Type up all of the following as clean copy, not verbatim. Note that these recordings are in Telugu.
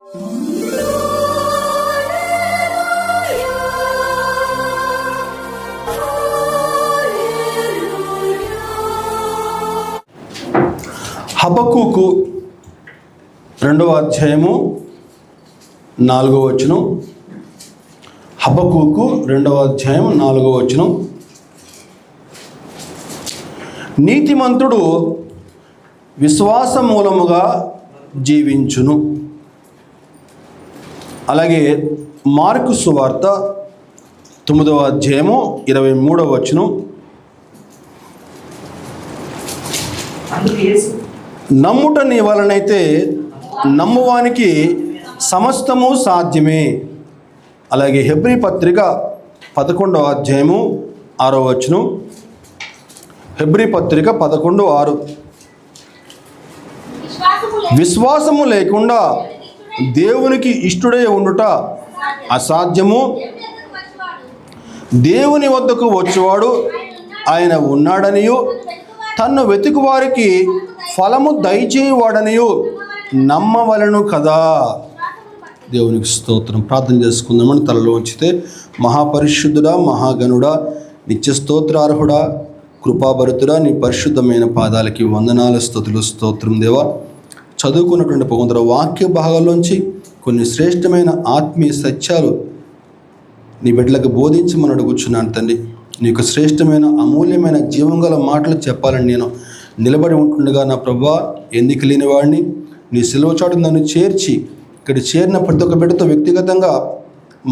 హబక్కూకు 2వ అధ్యాయము 4వ వచనం. హబక్కూకు 2వ అధ్యాయం 4వ వచనం. నీతిమంతుడు విశ్వాస మూలముగా జీవించును. అలాగే మార్కు సువార్త 9వ అధ్యాయము 23వ వచనం. నమ్ముట నీ వలనైతే నమ్మువానికి సమస్తము సాధ్యమే. అలాగే హెబ్రీ పత్రిక 11వ అధ్యాయము 6వ వచనం. హెబ్రీ పత్రిక 11:6. విశ్వాసము లేకుండా దేవునికి ఇష్టుడై ఉండుట అసాధ్యము. దేవుని వద్దకు వచ్చేవాడు ఆయన ఉన్నాడనియు తన్ను వెతుకు వారికి ఫలము దయచేయవాడనియు నమ్మవలను కదా. దేవునికి స్తోత్రం. ప్రార్థన చేసుకుందామని తలలో ఉంచితే, మహాపరిశుద్ధుడా, మహాగణుడా, నిత్య స్తోత్రార్హుడా, కృపాభరితుడా, నీ పరిశుద్ధమైన పాదాలకి వందనాలు, స్తుతులు, స్తోత్రం. దేవా, చదువుకున్నటువంటి కొందరు వాక్య భాగాల్లోంచి కొన్ని శ్రేష్టమైన ఆత్మీయ సత్యాలు నీ బిడ్డలకు బోధించమని అడుగుచున్నాను తండ్రి. నీకు శ్రేష్టమైన అమూల్యమైన జీవం గల మాటలు చెప్పాలని నేను నిలబడి ఉంటుండగా నా ప్రభువా, ఎన్నిక లేని వాడిని నీ సిలువ చాటు నన్ను చేర్చి ఇక్కడ చేరిన ప్రతి ఒక్క బిడ్డతో వ్యక్తిగతంగా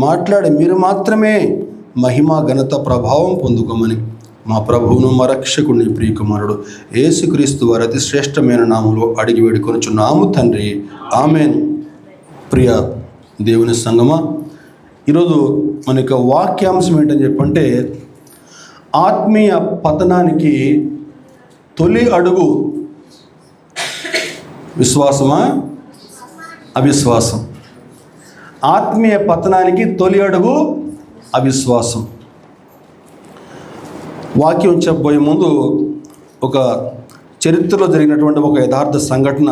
మాట్లాడి మీరు మాత్రమే మహిమ, ఘనత, ప్రభావం పొందుకోమని మా ప్రభువును, మా రక్షకుడిని, ప్రియకుమారుడు యేసుక్రీస్తు వారి అతి శ్రేష్టమైన నామములో అడిగి వేడుకొనుచున్నాము తండ్రి, ఆమేన్. ప్రియ దేవుని సంగమా, ఈరోజు మన యొక్క వాక్యాంశం ఏంటని చెప్పంటే, ఆత్మీయ పతనానికి తొలి అడుగు విశ్వాసమా అవిశ్వాసం? ఆత్మీయ పతనానికి తొలి అడుగు అవిశ్వాసం. వాక్యం చెప్పబోయే ముందు ఒక చరిత్రలో జరిగినటువంటి ఒక యథార్థ సంఘటన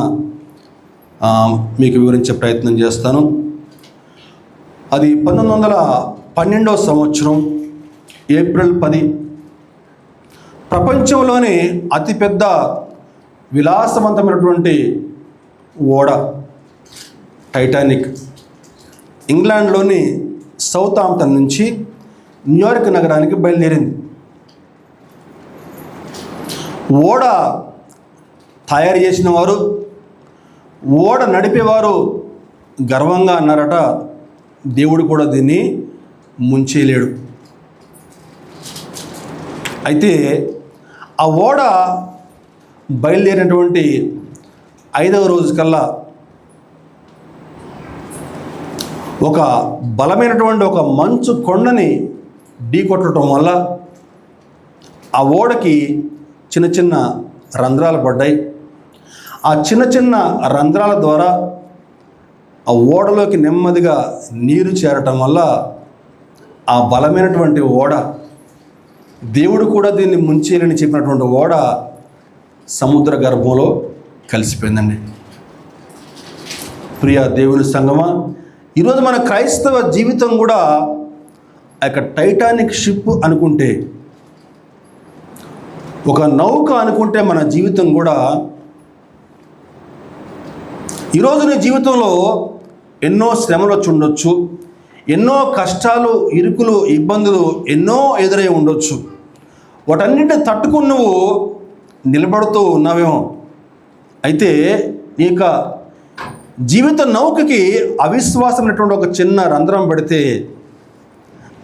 మీకు వివరించే ప్రయత్నం చేస్తాను. అది 1912వ సంవత్సరం ఏప్రిల్ 10. ప్రపంచంలోని అతిపెద్ద విలాసవంతమైనటువంటి ఓడ టైటానిక్ ఇంగ్లాండ్లోని సౌతాంప్టన్ నుంచి న్యూయార్క్ నగరానికి బయలుదేరింది. ఓడ తయారు చేసిన వారు, ఓడ నడిపేవారు గర్వంగా అన్నారట, దేవుడు కూడా దీన్ని ముంచేయలేడు. అయితే ఆ ఓడ బయలుదేరినటువంటి 5వ రోజు కల్లా ఒక బలమైనటువంటి ఒక మంచు కొండని ఢీకొట్టడం వల్ల ఆ ఓడకి చిన్న చిన్న రంధ్రాలు పడ్డాయి. ఆ చిన్న చిన్న రంధ్రాల ద్వారా ఆ ఓడలోకి నెమ్మదిగా నీరు చేరటం వల్ల ఆ బలమైనటువంటి ఓడ, దేవుడు కూడా దీన్ని ముంచేయాలని చెప్పినటువంటి ఓడ సముద్ర గర్భంలో కలిసిపోయిందండి. ప్రియ దేవుని సంగమా, ఈరోజు మన క్రైస్తవ జీవితం కూడా ఆ యొక్క టైటానిక్ షిప్ అనుకుంటే, ఒక నౌక అనుకుంటే మన జీవితం కూడా, ఈరోజు నీ జీవితంలో ఎన్నో శ్రమలు వచ్చి ఉండొచ్చు, ఎన్నో కష్టాలు, ఇరుకులు, ఇబ్బందులు ఎన్నో ఎదురై ఉండొచ్చు. వాటన్నిటిని తట్టుకుని నువ్వు నిలబడుతూ ఉన్నావేమో. అయితే నీ యొక్క జీవిత నౌకకి అవిశ్వాసం అనేటువంటి ఒక చిన్న రంధ్రం పెడితే,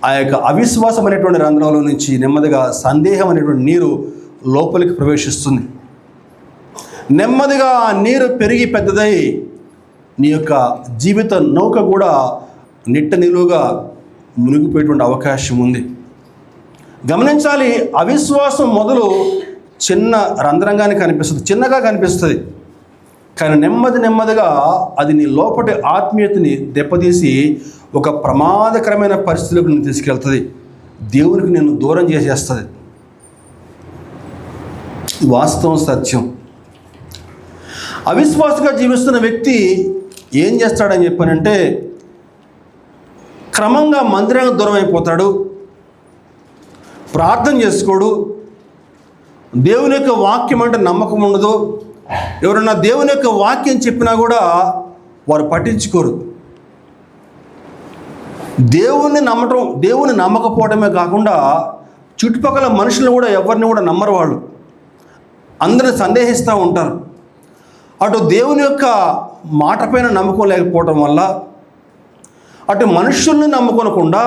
ఆ యొక్క అవిశ్వాసం అనేటువంటి రంధ్రంలో నుంచి నెమ్మదిగా సందేహం అనేటువంటి నీరు లోపలికి ప్రవేశిస్తుంది. నెమ్మదిగా ఆ నీరు పెరిగి పెద్దదై నీ యొక్క జీవిత నౌక కూడా నిట్ట నిలువుగా మునిగిపోయేటువంటి అవకాశం ఉంది. గమనించాలి, అవిశ్వాసం మొదలు చిన్న రంధ్రంగానే కనిపిస్తుంది, చిన్నగా కనిపిస్తుంది. కానీ నెమ్మదిగా అది నీ లోపటి ఆత్మీయతని దెబ్బతీసి ఒక ప్రమాదకరమైన పరిస్థితులకు నేను తీసుకెళ్తుంది. దేవునికి నేను దూరం చేసేస్తుంది. వాస్తవం, సత్యం. అవిశ్వాసంగా జీవిస్తున్న వ్యక్తి ఏం చేస్తాడని చెప్పానంటే క్రమంగా మందిరానికి దూరం అయిపోతాడు, ప్రార్థన చేసుకోడు, దేవుని యొక్క వాక్యం అంటే నమ్మకం ఉండదు. ఎవరన్నా దేవుని యొక్క వాక్యం చెప్పినా కూడా వారు పట్టించుకోరు. దేవుని నమ్మకపోవడమే కాకుండా చుట్టుపక్కల మనుషులు కూడా ఎవరిని కూడా నమ్మరు. వాళ్ళు అందరిని సందేహిస్తూ ఉంటారు. అటు దేవుని యొక్క మాట పైన నమ్మకం లేకపోవడం వల్ల, అటు మనుషుల్ని నమ్ముకోనకుండా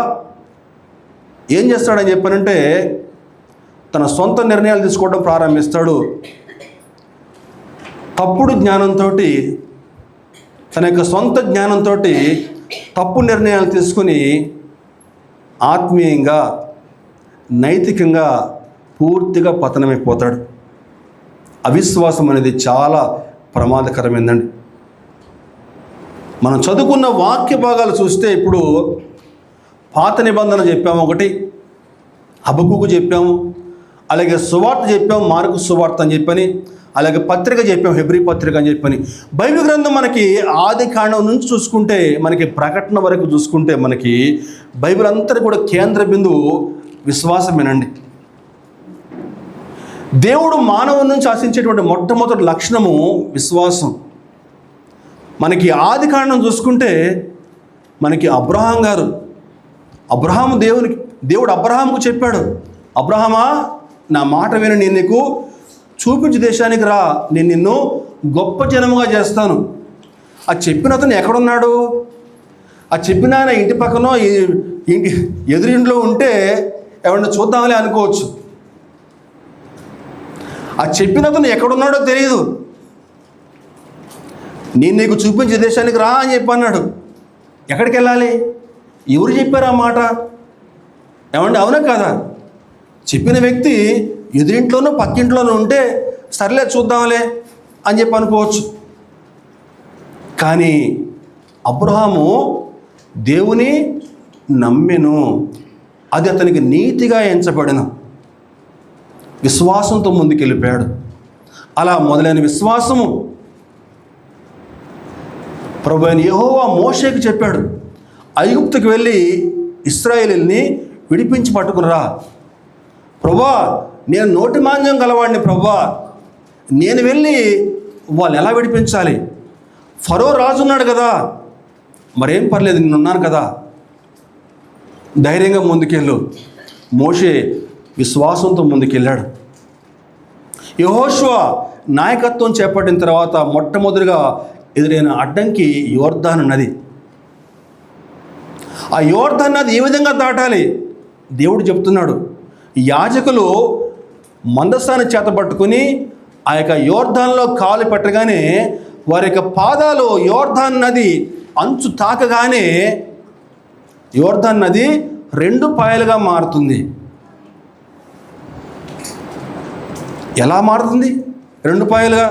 ఏం చేస్తాడని చెప్పానంటే తన సొంత నిర్ణయాలు తీసుకోవడం ప్రారంభిస్తాడు. తప్పుడు జ్ఞానంతో, తన యొక్క సొంత జ్ఞానంతో తప్పు నిర్ణయాలు తీసుకుని ఆత్మీయంగా, నైతికంగా పూర్తిగా పతనమైపోతాడు. అవిశ్వాసం అనేది చాలా ప్రమాదకరమైందండి. మనం చదువుకున్న వాక్య భాగాలు చూస్తే ఇప్పుడు పాత నిబంధన చెప్పాము ఒకటి, హబక్కూకు చెప్పాము, అలాగే సువార్త చెప్పాము, మార్కు సువార్త అని చెప్పని, అలాగే పత్రిక చెప్పాము, హెబ్రీ పత్రిక అని చెప్పని. బైబిల్ గ్రంథం మనకి ఆది కాండం నుంచి చూసుకుంటే, మనకి ప్రకటన వరకు చూసుకుంటే, మనకి బైబిల్ అంతా కూడా కేంద్ర బిందువు విశ్వాసమేనండి. దేవుడు మానవుని నుంచి ఆశించేటువంటి మొట్టమొదటి లక్షణము విశ్వాసం. మనకి ఆది కాండం చూసుకుంటే మనకి అబ్రహాము దేవుడు అబ్రహాముకు చెప్పాడు, అబ్రహామా నా మాట విని నేను నీకు చూపించు దేశానికి రా, నేను నిన్ను గొప్ప జనముగా చేస్తాను. ఆ చెప్పిన అతను ఎక్కడున్నాడు? ఆ చెప్పిన ఆయన ఇంటి పక్కనో ఎదురింట్లో ఉంటే ఎవరిని చూద్దామని అనుకోవచ్చు. ఆ చెప్పిన అతను ఎక్కడున్నాడో తెలియదు. నేను నీకు చూపించే దేశానికి రా అని చెప్పి అన్నాడు. ఎక్కడికి వెళ్ళాలి? ఎవరు చెప్పారు ఆ మాట? ఏమంటే అవునా కాదా? చెప్పిన వ్యక్తి ఎదురింట్లోనూ పక్కింట్లోనూ ఉంటే సర్లే చూద్దాంలే అని చెప్పి అనుకోవచ్చు. కానీ అబ్రహాము దేవుని నమ్మెను, అది అతనికి నీతిగా ఎంచబడిన విశ్వాసంతో ముందుకెళ్ళిపోయాడు. అలా మొదలైన విశ్వాసము ప్రభువైన యెహోవా మోషేకి చెప్పాడు, ఐగుప్తుకి వెళ్ళి ఇశ్రాయేలుని విడిపించి పట్టుకునిరా. ప్రభువా నేను నోటి మాంద్యం గలవాడిని, ప్రభువా నేను వెళ్ళి వాళ్ళు ఎలా విడిపించాలి? ఫరో రాజు ఉన్నాడు కదా, మరేం పర్లేదు నేనున్నాను కదా, ధైర్యంగా ముందుకెళ్ళు. మోషే విశ్వాసంతో ముందుకెళ్ళాడు. యెహోషువ నాయకత్వం చేపట్టిన తర్వాత మొట్టమొదటిగా ఎదురైన అడ్డంకి యోర్దాను నది. ఆ యోర్దాను నది ఏ విధంగా దాటాలి? దేవుడు చెప్తున్నాడు, యాజకులు మందసాన్ని చేతపట్టుకుని ఆ యొక్క యోర్దాన్లో కాలు పెట్టగానే వారి యొక్క పాదాలు యోర్దాన్ నది అంచు తాకగానే యోర్దాన్ నది 2 పాయలుగా మారుతుంది. ఎలా మారుతుంది 2 పాయలుగా?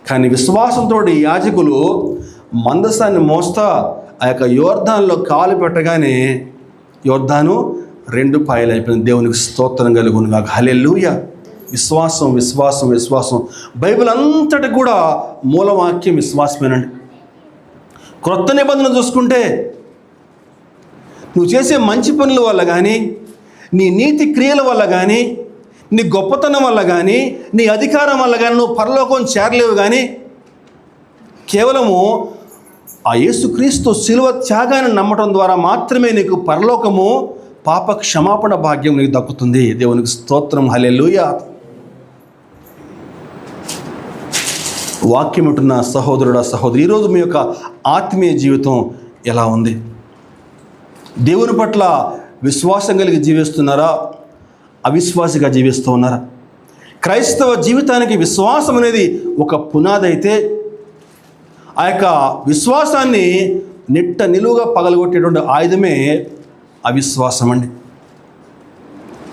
కానీ విశ్వాసంతో యాజకులు మందసాన్ని మోస్తా ఆ యొక్క యోర్దాన్లో కాలు పెట్టగానే యోర్దాను 2 పాయలు అయిపోయింది. దేవునికి స్తోత్రం కలుగును గాక. హల్లెలూయా. విశ్వాసం విశ్వాసం విశ్వాసం. బైబిల్ అంతటి కూడా మూలవాక్యం విశ్వాసమేనండి. క్రొత్త నిబంధన చూసుకుంటే నువ్వు చేసే మంచి పనుల వల్ల కానీ, నీ నీతి క్రియల వల్ల కానీ, నీ గొప్పతనం వల్ల కానీ, నీ అధికారం వల్ల కానీ నువ్వు పరలోకం చేరలేవు. కానీ కేవలము ఆ యేసుక్రీస్తు శిలువ త్యాగాన్ని నమ్మటం ద్వారా మాత్రమే నీకు పరలోకము, పాప క్షమాపణ భాగ్యం నీకు దక్కుతుంది. దేవునికి స్తోత్రం. హల్లెలూయా. వాక్యం ఉంటున్న సహోదరుడా సహోదరి, ఈరోజు మీ యొక్క ఆత్మీయ జీవితం ఎలా ఉంది? దేవుని పట్ల విశ్వాసం కలిగి జీవిస్తున్నారా? అవిశ్వాసిగా జీవిస్తూ ఉన్నారా? క్రైస్తవ జీవితానికి విశ్వాసం అనేది ఒక పునాది అయితే, ఆ యొక్క విశ్వాసాన్ని నిలువుగా పగలగొట్టేటువంటి ఆయుధమే అవిశ్వాసం అండి.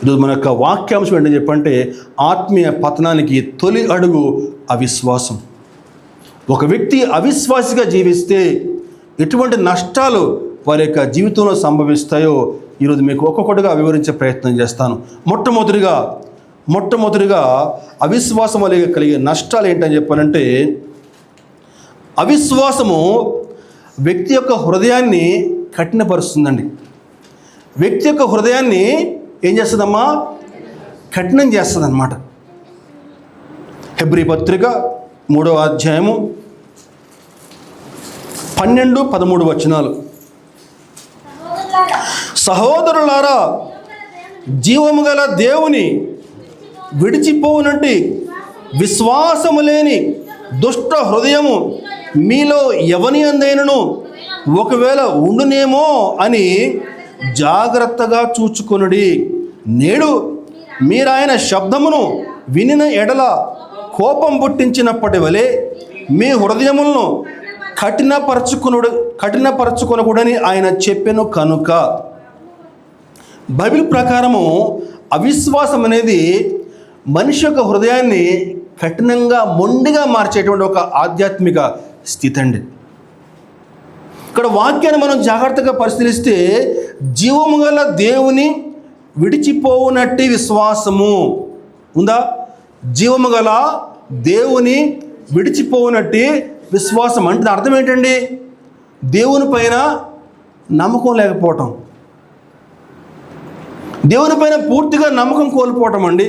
ఈరోజు మన యొక్క వాక్యాంశం ఏంటని చెప్పంటే, ఆత్మీయ పతనానికి తొలి అడుగు అవిశ్వాసం. ఒక వ్యక్తి అవిశ్వాసిగా జీవిస్తే ఎటువంటి నష్టాలు వారి యొక్క జీవితంలో సంభవిస్తాయో ఈరోజు మీకు ఒక్కొక్కటిగా వివరించే ప్రయత్నం చేస్తాను. మొట్టమొదటిగా అవిశ్వాసం వల్ల కలిగే నష్టాలు ఏంటని చెప్పాలంటే, అవిశ్వాసము వ్యక్తి యొక్క హృదయాన్ని కఠినపరుస్తుందండి. వ్యక్తి యొక్క హృదయాన్ని ఏం చేస్తుందమ్మా? కఠినం చేస్తుంది అన్నమాట. హెబ్రీ పత్రిక 3వ అధ్యాయము 12-13 వచనాలు. సహోదరులారా, జీవము గల దేవుని విడిచిపోవునట్టి విశ్వాసము లేని దుష్ట హృదయము మీలో ఎవని అందైనను ఒకవేళ ఉండునేమో అని జాగ్రత్తగా చూచుకొనుడి. నేడు మీరాయన శబ్దమును వినిన ఎడల కోపం పుట్టించినప్పటి వలె మీ హృదయములను కఠినపరచుకొనకూడని ఆయన చెప్పెను కనుక. బైబిల్ ప్రకారము అవిశ్వాసం అనేది మనిషి యొక్క హృదయాన్ని కఠినంగా మొండిగా మార్చేటువంటి ఒక ఆధ్యాత్మిక స్థితి అండి. ఇక్కడ వాక్యాన్ని మనం జాగ్రత్తగా పరిశీలిస్తే జీవము గల దేవుని విడిచిపోవునట్టి విశ్వాసము ఉందా? జీవము గల దేవుని విడిచిపోవునట్టి విశ్వాసం అంటే అర్థం ఏంటండి? దేవుని పైన నమ్మకం లేకపోవటం, దేవుని పైన పూర్తిగా నమ్మకం కోల్పోవటం అండి.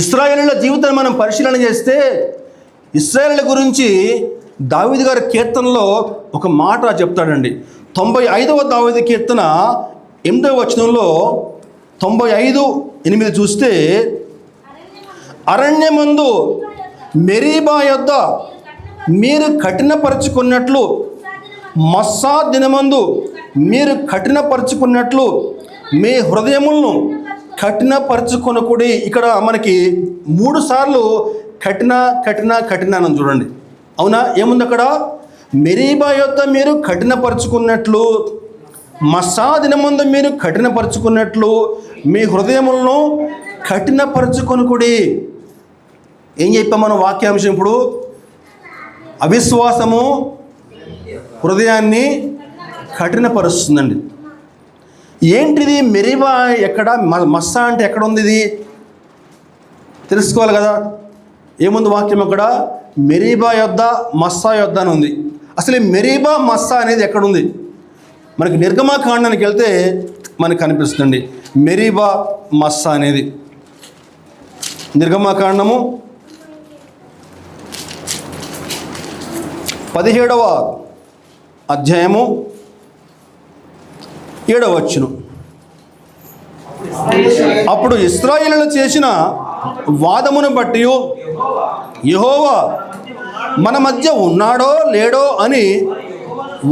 ఇశ్రాయేలీయుల జీవితాన్ని మనం పరిశీలన చేస్తే ఇశ్రాయేలీయుల గురించి దావీదు గారి కీర్తనలో ఒక మాట చెప్తాడండి. 95వ దావీదు కీర్తన 8వ వచనంలో 95:8 చూస్తే, అరణ్యమందు మెరీబా యొద్ద మీరు కఠినపరుచుకున్నట్లు మస్సా దినమందు మీరు కఠినపరుచుకున్నట్లు మీ హృదయములను కఠినపరుచుకొనకుడి. ఇక్కడ మనకి 3 సార్లు కఠిన అని చూడండి. అవునా? ఏముంది అక్కడ? మెరీబా యొద్ద మీరు కఠినపరుచుకున్నట్లు, మస్సా దినమందు మీరు కఠినపరుచుకున్నట్లు మీ హృదయములను కఠినపరుచుకొనకుడి. ఏం చెప్పాం మనం వాక్యాంశం? ఇప్పుడు అవిశ్వాసము హృదయాన్ని కఠినపరుస్తుందండి. ఏంటిది? మెరీబా ఎక్కడ? మస్సా అంటే ఎక్కడ ఉంది? ఇది తెలుసుకోవాలి కదా. ఏముంది వాక్యం అక్కడ? మెరీబా యొద్ద మస్సా యొద్ద అని ఉంది. అసలు ఈ మెరీబా మస్సా అనేది ఎక్కడుంది? మనకి నిర్గమాకాండానికి వెళ్తే మనకు కనిపిస్తుంది మెరీబా మస్సా అనేది. నిర్గమాకాండము 17వ అధ్యాయము 7వ వచనం. అప్పుడు ఇశ్రాయేలీయులు చేసిన వాదమును బట్టి యెహోవా మన మధ్య ఉన్నాడో లేడో అని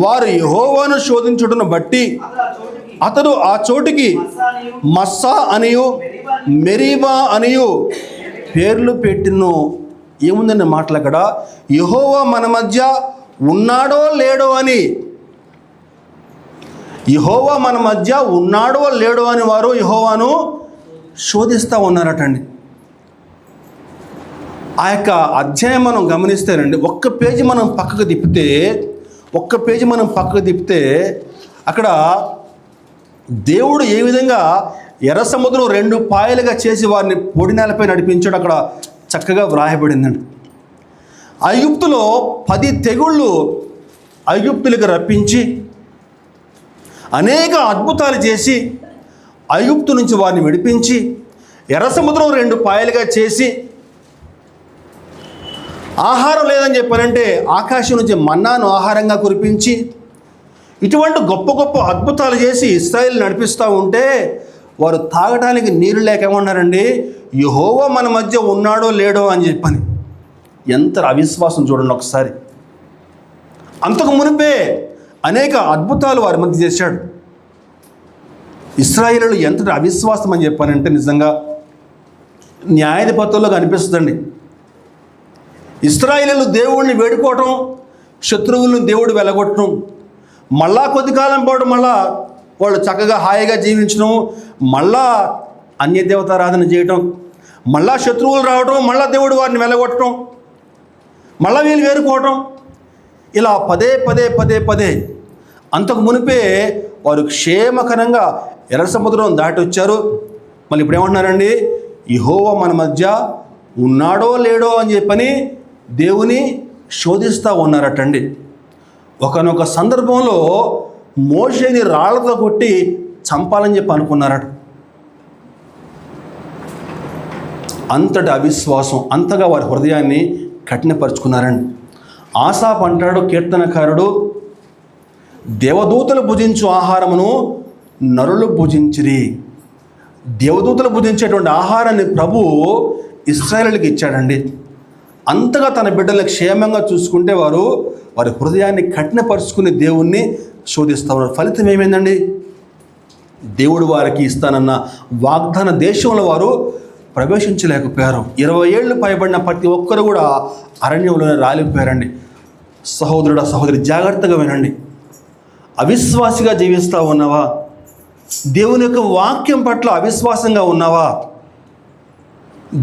వారు యెహోవాను శోధించుటను బట్టి అతడు ఆ చోటికి మస్సా అనియు మెరీబా అనియు పేర్లు పెట్టిను. ఏముందని మాటలు అక్కడ? యెహోవా మన మధ్య ఉన్నాడో లేడో అని, యెహోవా మన మధ్య ఉన్నాడో లేడో అని వారు యెహోవాను శోధిస్తూ ఉన్నారటండి. ఆ యొక్క అధ్యాయం మనం గమనిస్తేనండి, ఒక్క పేజీ మనం పక్కకు తిప్పితే అక్కడ దేవుడు ఏ విధంగా ఎర్ర సముద్రం 2 పాయలుగా చేసి వారిని పొడి నేలపై నడిపించాడు అక్కడ చక్కగా వ్రాయబడిందండి. ఐగుప్తులో 10 తెగుళ్ళు ఐగుప్తులకు రప్పించి అనేక అద్భుతాలు చేసి ఐగుప్తు నుంచి వారిని విడిపించి ఎర్ర సముద్రం 2 పాయలుగా చేసి ఆహారం లేదని చెప్పారంటే ఆకాశం నుంచి మన్నాను ఆహారంగా కురిపించి ఇటువంటి గొప్ప గొప్ప అద్భుతాలు చేసి ఇశ్రాయేలు నడిపిస్తూ ఉంటే వారు తాగడానికి నీరు లేక ఏమన్నారండి? యెహోవా మన మధ్య ఉన్నాడో లేడో అని చెప్పని. ఎంత అవిశ్వాసం చూడండి ఒకసారి. అంతకు మునిపే అనేక అద్భుతాలు వారి మధ్య చేశాడు. ఇశ్రాయేలీయులు ఎంత అవిశ్వాసం అని చెప్పానంటే నిజంగా న్యాయాధిపతుల్లో కనిపిస్తుందండి. ఇశ్రాయేలీయులు దేవుడిని వేడుకోవటం, శత్రువులను దేవుడు వెలగొట్టడం, మళ్ళా కొద్ది కాలం పాటు మళ్ళా వాళ్ళు చక్కగా హాయిగా జీవించడం, మళ్ళా అన్యదేవతారాధన చేయటం, మళ్ళా శత్రువులు రావటం, మళ్ళా దేవుడు వారిని వెలగొట్టడం, మళ్ళా వీళ్ళు వేరుకోవటం, ఇలా పదే అంతకు మునిపే వారు క్షేమకరంగా ఎర్ర సముద్రం దాటి వచ్చారు. మళ్ళీ ఇప్పుడు ఏమంటున్నారండి? యెహోవా మన మధ్య ఉన్నాడో లేడో అని చెప్పని దేవుని శోధిస్తూ ఉన్నారటండి. ఒకనొక సందర్భంలో మోషేని రాళ్లతో కొట్టి చంపాలని చెప్పి అనుకున్నారట. అంతటి అవిశ్వాసం, అంతగా వారి హృదయాన్ని కఠినపరుచుకున్నారండి. ఆసాపు అంటాడు, కీర్తనకారుడు, దేవదూతలు భుజించు ఆహారమును నరులు భుజించిరి. దేవదూతలు భుజించేటువంటి ఆహారాన్ని ప్రభు ఇశ్రాయేలుకి ఇచ్చాడండి. అంతగా తన బిడ్డలను క్షేమంగా చూసుకుంటే వారి హృదయాన్ని కఠినపరుచుకుని దేవుణ్ణి శోధిస్తూ ఉన్నారు. ఫలితం ఏమైందండి? దేవుడు వారికి ఇస్తానన్న వాగ్దాన దేశంలో వారు ప్రవేశించలేకపోయారు. 20 ఏళ్ళు పైబడిన ప్రతి ఒక్కరు కూడా అరణ్యంలోనే రాలిపోయారండి. సహోదరుడు, సహోదరి, జాగ్రత్తగా వినండి. అవిశ్వాసిగా జీవిస్తూ ఉన్నావా? దేవుని యొక్క వాక్యం పట్ల అవిశ్వాసంగా ఉన్నావా?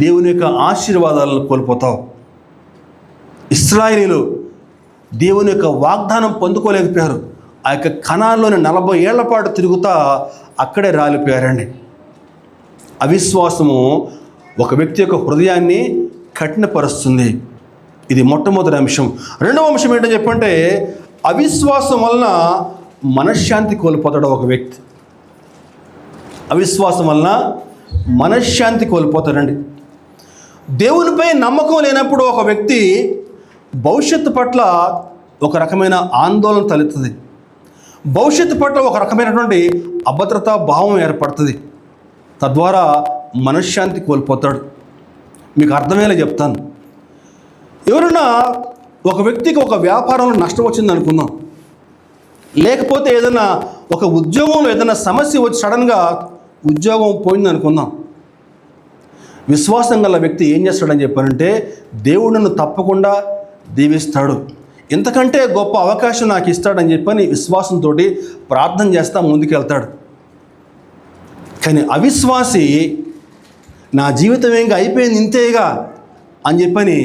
దేవుని యొక్క ఆశీర్వాదాలను కోల్పోతావు. ఇశ్రాయేలీయులు దేవుని యొక్క వాగ్దానం పొందుకోలేకపోయారు. ఆ యొక్క కనాన్లోని 40 ఏళ్ల పాటు తిరుగుతా అక్కడే రాలిపోయారండి. అవిశ్వాసము ఒక వ్యక్తి యొక్క హృదయాన్ని కఠినపరుస్తుంది. ఇది మొట్టమొదటి అంశం. రెండవ అంశం ఏంటో చెప్పంటే, అవిశ్వాసం వలన మనశ్శాంతి కోల్పోతాడు ఒక వ్యక్తి. అవిశ్వాసం వలన మనశ్శాంతి కోల్పోతాడండి. దేవునిపై నమ్మకం లేనప్పుడు ఒక వ్యక్తి భవిష్యత్తు పట్ల ఒక రకమైన ఆందోళన తలెత్తుంది. భవిష్యత్తు పట్ల ఒక రకమైనటువంటి అభద్రతా భావం ఏర్పడుతుంది. తద్వారా మనశ్శాంతి కోల్పోతాడు. మీకు అర్థమయ్యేలా చెప్తాను. ఎవరైనా ఒక వ్యక్తికి ఒక వ్యాపారంలో నష్టం వచ్చింది అనుకుందాం, లేకపోతే ఏదైనా ఒక ఉద్యోగంలో ఏదైనా సమస్య వచ్చి సడన్గా ఉద్యోగం పోయింది అనుకుందాం. విశ్వాసం గల వ్యక్తి ఏం చేస్తాడని చెప్పారంటే, దేవుడు నన్ను తప్పకుండా దీవిస్తాడు, ఇంతకంటే గొప్ప అవకాశం నాకు ఇస్తాడని చెప్పని విశ్వాసంతో ప్రార్థన చేస్తా ముందుకెళ్తాడు. కానీ అవిశ్వాసి, నా జీవితం ఇంకా అయిపోయింది ఇంతేగా అని చెప్పని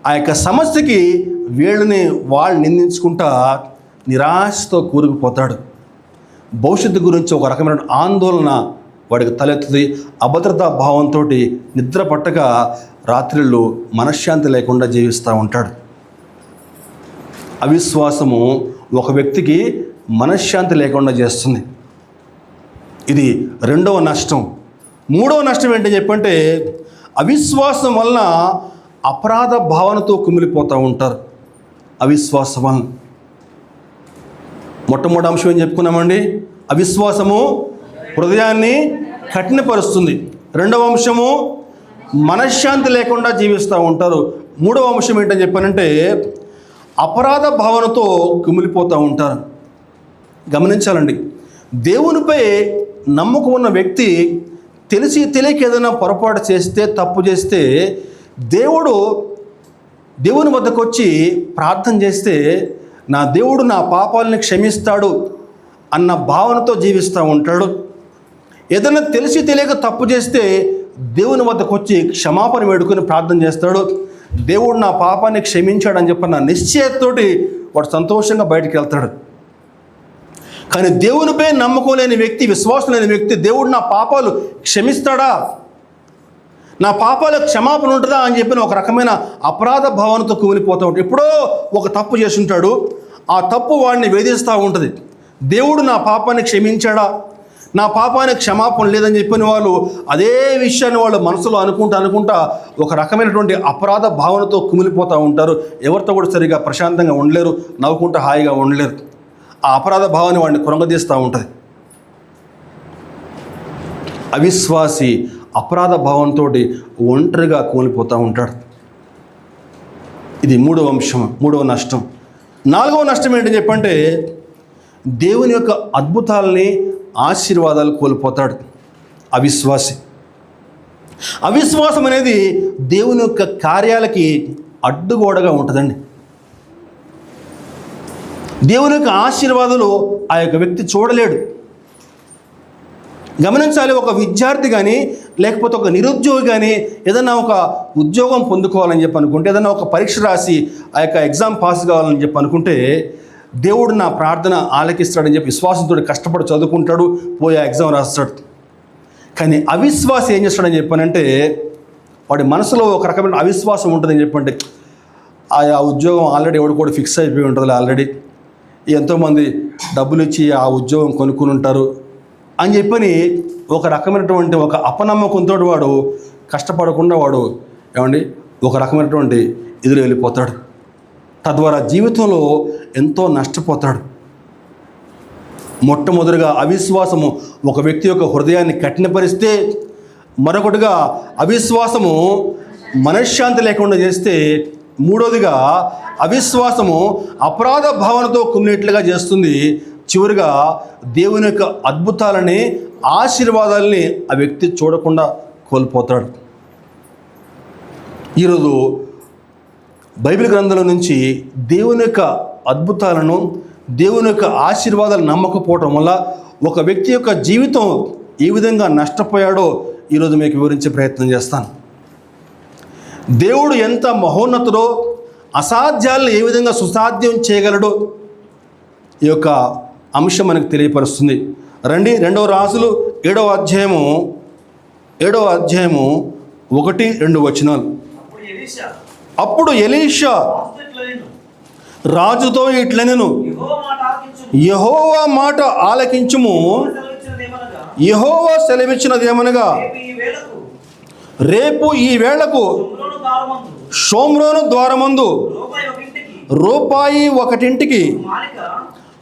ఆ యొక్క సమస్యకి వాళ్ళు నిందించుకుంటా నిరాశతో కూరుకుపోతాడు. భవిష్యత్తు గురించి ఒక రకమైన ఆందోళన వాడికి తలెత్తుతుంది. అభద్రతా భావంతో నిద్ర పట్టక రాత్రిళ్ళు మనశ్శాంతి లేకుండా జీవిస్తూ ఉంటాడు. అవిశ్వాసము ఒక వ్యక్తికి మనశ్శాంతి లేకుండా చేస్తుంది. ఇది రెండవ నష్టం. మూడవ నష్టం ఏంటో చెప్పంటే, అవిశ్వాసం వలన అపరాధ భావనతో కుమిలిపోతూ ఉంటారు. అవిశ్వాసం వలన మొట్టమొదటి అంశం ఏం చెప్పుకున్నామండి? అవిశ్వాసము హృదయాన్ని కఠినపరుస్తుంది. రెండవ అంశము మనశ్శాంతి లేకుండా జీవిస్తూ ఉంటారు. మూడవ అంశం ఏంటని చెప్పానంటే, అపరాధ భావనతో కుమిలిపోతూ ఉంటారు. గమనించాలండి, దేవునిపై నమ్మకం ఉన్న వ్యక్తి తెలిసి తెలియక ఏదైనా పొరపాటు చేస్తే, తప్పు చేస్తే దేవుని వద్దకు వచ్చి ప్రార్థన చేస్తే నా దేవుడు నా పాపాలని క్షమిస్తాడు అన్న భావనతో జీవిస్తూ ఉంటాడు. ఏదైనా తెలిసి తెలియక తప్పు చేస్తే దేవుని వద్దకు వచ్చి క్షమాపణ వేడుకొని ప్రార్థన చేస్తాడు. దేవుడు నా పాపాన్ని క్షమించాడని చెప్పిన నిశ్చయతతోటి వాడు సంతోషంగా బయటికి వెళ్తాడు. కానీ దేవునిపై నమ్మకం లేని వ్యక్తి, విశ్వాసం లేని వ్యక్తి, దేవుడు నా పాపాలు క్షమిస్తాడా, నా పాపాల క్షమాపణ ఉంటుందా అని చెప్పిన ఒక రకమైన అపరాధ భావనతో కూలిపోతూ ఉంటాడు. ఎప్పుడో ఒక తప్పు చేసి ఉంటాడు, ఆ తప్పు వాడిని వేధిస్తూ ఉంటుంది. దేవుడు నా పాపాన్ని క్షమించాడా, నా పాపానికి క్షమాపణ లేదని చెప్పిన వాళ్ళు అదే విషయాన్ని వాళ్ళు మనసులో అనుకుంటా ఒక రకమైనటువంటి అపరాధ భావనతో కుమిలిపోతూ ఉంటారు. ఎవరితో కూడా సరిగా ప్రశాంతంగా ఉండలేరు, నవ్వుకుంటూ హాయిగా ఉండలేరు. ఆ అపరాధ భావాన్ని వాడిని కృంగదీస్తూ ఉంటుంది. అవిశ్వాసి అపరాధ భావంతో ఒంటరిగా కూలిపోతూ ఉంటాడు. ఇది మూడవ అంశం, మూడవ నష్టం. నాలుగవ నష్టం ఏంటని చెప్పంటే, దేవుని యొక్క అద్భుతాలని, ఆశీర్వాదాలు కోల్పోతాడు అవిశ్వాసి. అవిశ్వాసం అనేది దేవుని యొక్క కార్యాలకి అడ్డుగోడగా ఉంటుందండి. దేవుని యొక్క ఆశీర్వాదాలు ఆ యొక్క వ్యక్తి చూడలేడు. గమనించాలి, ఒక విద్యార్థి కానీ లేకపోతే ఒక నిరుద్యోగి కానీ ఏదైనా ఒక ఉద్యోగం పొందుకోవాలని చెప్పి అనుకుంటే, ఏదైనా ఒక పరీక్ష రాసి ఆ యొక్క ఎగ్జామ్ పాస్ కావాలని చెప్పి అనుకుంటే, దేవుడు నా ప్రార్థన ఆలకిస్తాడని చెప్పి విశ్వాసంతో కష్టపడి చదువుకుంటాడు, పోయి ఆ ఎగ్జామ్ రాస్తాడు. కానీ అవిశ్వాసం ఏం చేస్తాడని చెప్పానంటే, వాడి మనసులో ఒక రకమైన అవిశ్వాసం ఉంటుందని చెప్పండి. ఆ ఉద్యోగం ఆల్రెడీ ఎవడు కూడా ఫిక్స్ అయిపోయి ఉంటుంది, ఆల్రెడీ ఎంతోమంది డబ్బులు ఇచ్చి ఆ ఉద్యోగం కొనుక్కుని ఉంటారు అని చెప్పని ఒక రకమైనటువంటి ఒక అపనమ్మకంతో వాడు కష్టపడకుండా వాడు ఒక రకమైనటువంటి ఎదురు వెళ్ళిపోతాడు. తద్వారా జీవితంలో ఎంతో నష్టపోతాడు. మొట్టమొదటిగా అవిశ్వాసము ఒక వ్యక్తి యొక్క హృదయాన్ని కఠినపరిస్తే, మరొకటిగా అవిశ్వాసము మనశ్శాంతి లేకుండా చేస్తే, మూడోదిగా అవిశ్వాసము అపరాధ భావనతో కుమ్మినట్లుగా చేస్తుంది. చివరిగా దేవుని యొక్క అద్భుతాలని, ఆశీర్వాదాలని ఆ వ్యక్తి చూడకుండా కోల్పోతాడు. ఈరోజు బైబిల్ గ్రంథంలో నుంచి దేవుని యొక్క అద్భుతాలను, దేవుని యొక్క ఆశీర్వాదాలు నమ్మకపోవటం వల్ల ఒక వ్యక్తి యొక్క జీవితం ఏ విధంగా నష్టపోయాడో ఈరోజు మీకు వివరించే ప్రయత్నం చేస్తాను. దేవుడు ఎంత మహోన్నతుడో, అసాధ్యాలను ఏ విధంగా సుసాధ్యం చేయగలడో ఈ యొక్క అంశం మనకు తెలియపరుస్తుంది. రండి, 2వ రాజులు 7వ అధ్యాయము 1-2 వచనాలు. అప్పుడు ఎలీషా రాజుతో ఇట్లనెను, యెహోవా మాట ఆలకించుము. యెహోవా సెలవిచ్చినదేమనగా, రేపు ఈ వేళకు షోమ్రోను ద్వారమందు రూపాయి ఒకటింటికి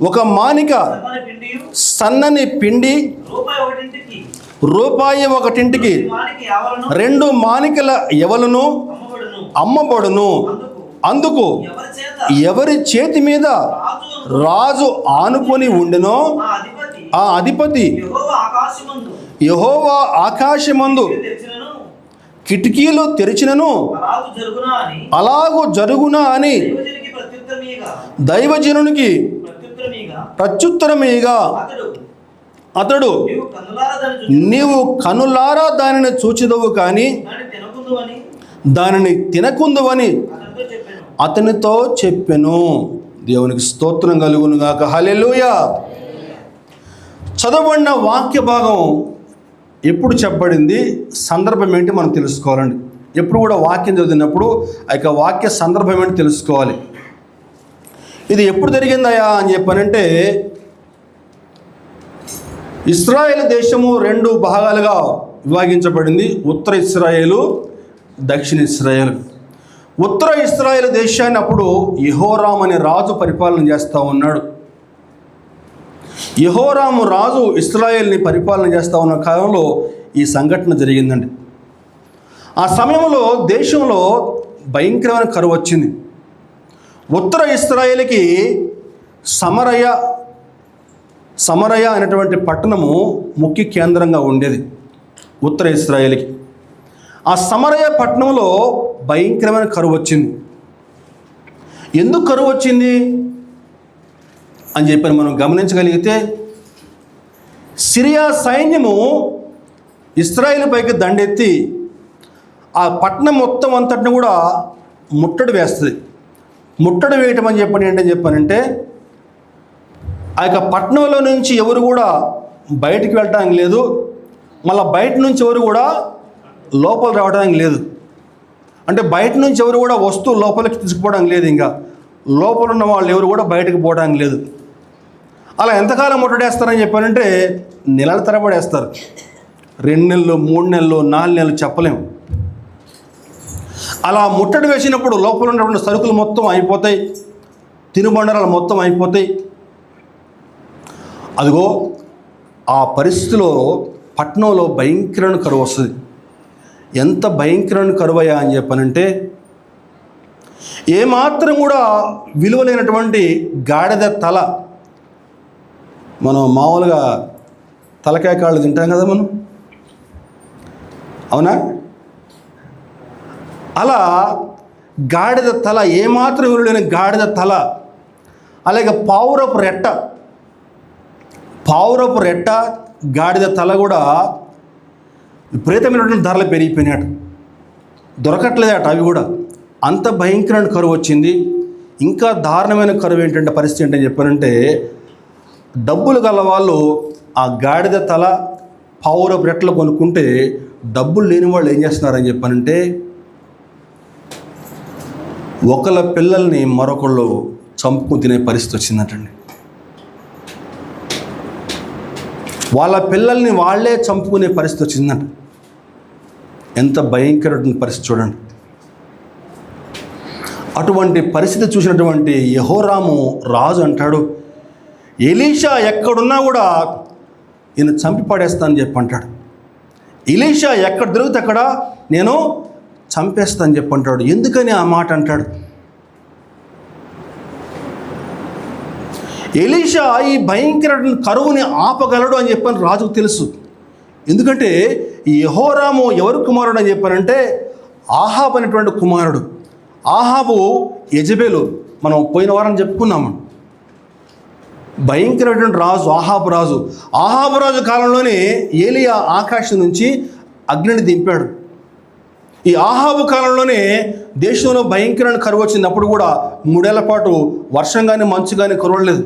ఒక మానిక సన్నని పిండి, రూపాయి ఒకటింటికి 2 మానికల యవలును అమ్మబడును. అందుకు ఎవరి చేతి మీద రాజు ఆనుకొని ఉండెనో ఆ అధిపతి యెహోవా ఆకాశమందు కిటికీలు తెరిచినను అలాగు జరుగునా అని దైవజనునికి ప్రత్యుత్తరమీగా అతడు, నీవు కనులారా దానిని చూచిదవు కానీ దానిని తినకుందువని అతనితో చెప్పెను. దేవునికి స్తోత్రం కలుగును గాక. హల్లెలూయా. చదవబడిన వాక్య భాగం ఎప్పుడు చెప్పబడింది, సందర్భం ఏంటి మనం తెలుసుకోవాలండి. ఎప్పుడు కూడా వాక్యం చదివినప్పుడు ఆ యొక్క వాక్య సందర్భం ఏంటి తెలుసుకోవాలి. ఇది ఎప్పుడు జరిగిందయా అని చెప్పనంటే, ఇశ్రాయేలు దేశము 2 భాగాలుగా విభాగించబడింది. ఉత్తర ఇశ్రాయేలు, దక్షిణ ఇశ్రాయేలు. ఉత్తర ఇశ్రాయేలు దేశాన్ని అప్పుడు యెహోరాము అనే రాజు పరిపాలన చేస్తూ ఉన్నాడు. యెహోరాము రాజు ఇశ్రాయేల్ని పరిపాలన చేస్తూ ఉన్న కాలంలో ఈ సంఘటన జరిగిందండి. ఆ సమయంలో దేశంలో భయంకరమైన కరువు వచ్చింది. ఉత్తర ఇశ్రాయేలుకి సమరయ అనేటువంటి పట్టణము ముఖ్య కేంద్రంగా ఉండేది ఉత్తర ఇశ్రాయేలుకి. ఆ సమరయ పట్టణంలో భయంకరమైన కరువు వచ్చింది. ఎందుకు కరువు వచ్చింది అని చెప్పని మనం గమనించగలిగితే, సిరియా సైన్యము ఇశ్రాయేలు పైకి దండెత్తి ఆ పట్టణం మొత్తం అంతటిని కూడా ముట్టడి వేస్తుంది. ముట్టడి వేయటం అని చెప్పానంటే ఆ యొక్క పట్టణంలో నుంచి ఎవరు కూడా బయటికి వెళ్ళటానికి లేదు, మళ్ళీ బయట నుంచి ఎవరు కూడా లోపల రావడానికి లేదు. అంటే బయట నుంచి ఎవరు కూడా వస్తువు లోపలికి తీసుకుపోవడానికి లేదు, ఇంకా లోపల ఉన్న వాళ్ళు ఎవరు కూడా బయటకు పోవడానికి లేదు. అలా ఎంతకాలం ముట్టడేస్తారని చెప్పానంటే నెలల తరబడేస్తారు. 2 నెలలు, 3 నెలలు, 4 నెలలు చెప్పలేము. అలా ముట్టడి వేసినప్పుడు లోపల ఉన్నటువంటి సరుకులు మొత్తం అయిపోతాయి, తినుబండరాలు మొత్తం అయిపోతాయి. అదిగో ఆ పరిస్థితిలో పట్టణంలో భయంకరమైన కరువు వస్తుంది. ఎంత భయంకరమైన కరువయ్యా అని చెప్పానంటే, ఏమాత్రం కూడా విలువలేనటువంటి గాడిద తల, మనం మామూలుగా తలకాయ కాళ్ళు తింటాం కదా మనం, అవునా? అలా గాడిద తల, ఏమాత్రం విలువలేని గాడిద తల, అలాగే పావురపు రెట్ట గాడిద తల కూడా విపరీతమైనటువంటి ధరలు పెరిగిపోయినాడు, దొరకట్లేదట అవి కూడా. అంత భయంకరమైన కరువు వచ్చింది. ఇంకా దారుణమైన కరువు ఏంటంటే, పరిస్థితి ఏంటని చెప్పానంటే, డబ్బులు గల వాళ్ళు ఆ గాడిద తల, పావురపు రెట్టలు కొనుక్కుంటే డబ్బులు లేని వాళ్ళు ఏం చేస్తున్నారని చెప్పానంటే, ఒకళ్ళ పిల్లల్ని మరొకళ్ళు చంపుకుని తినే పరిస్థితి వచ్చిందంటండి. వాళ్ళ పిల్లల్ని వాళ్ళే చంపుకునే పరిస్థితి వచ్చిందంట. ఎంత భయంకరమైన పరిస్థితి చూడండి. అటువంటి పరిస్థితి చూసినటువంటి యెహోరాము రాజు అంటాడు, ఎలీషా ఎక్కడున్నా కూడా ఈయన చంపి పడేస్తానని చెప్పి అంటాడు. ఎలీషా ఎక్కడ దొరికితే అక్కడ నేను చంపేస్తానని చెప్పి అంటాడు. ఎందుకని ఆ మాట అంటాడు? ఎలీషా ఈ భయంకరమైన కరువుని ఆపగలడు అని చెప్పని రాజుకు తెలుసు. ఎందుకంటే ఈ యెహోరాము ఎవరు కుమారుడు అని చెప్పారంటే, ఆహాబు అనేటువంటి కుమారుడు. ఆహాబు యెజబెలు, మనం పోయిన వారం చెప్పుకున్నాము. భయంకరమైనటువంటి రాజు ఆహాబు రాజు. ఆహాబు రాజు కాలంలోనే ఏలియా ఆకాశం నుంచి అగ్నిని దింపాడు. ఈ ఆహాబు కాలంలోనే దేశంలో భయంకరమైన కరువు వచ్చింది. అప్పుడు కూడా 3 ఏళ్ల పాటు వర్షం కానీ మంచు కానీ కురవలేదు.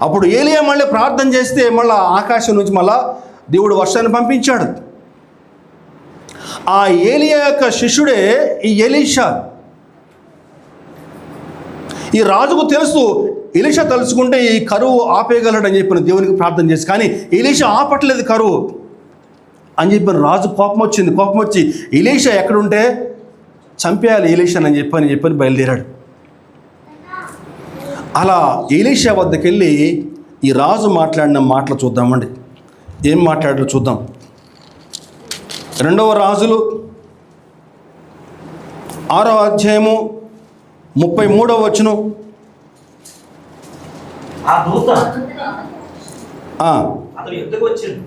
అప్పుడు ఏలియా మళ్ళీ ప్రార్థన చేస్తే మళ్ళీ ఆకాశం నుంచి మళ్ళా దేవుడు వర్షాన్ని పంపించాడు. ఆ ఏలియా యొక్క శిష్యుడే ఈ ఎలీషా. ఈ రాజుకు తెలుసు ఎలీషా తలుచుకుంటే ఈ కరువు ఆపేయగలడని చెప్పిన దేవునికి ప్రార్థన చేసి, కానీ ఎలీషా ఆపట్లేదు కరువు అని చెప్పిన రాజు కోపం వచ్చి ఎలీషా ఎక్కడుంటే చంపేయాలి ఎలీషాని అని చెప్పని బయలుదేరాడు. అలా ఎలీషా వద్దకు వెళ్ళి ఈ రాజు మాట్లాడిన మాటలు చూద్దామండి. ఏం మాట్లాడారో చూద్దాం. 2వ రాజులు 6వ అధ్యాయము 33వ వచనం. ఆ దూత అతని యుద్ధకు వచ్చింది.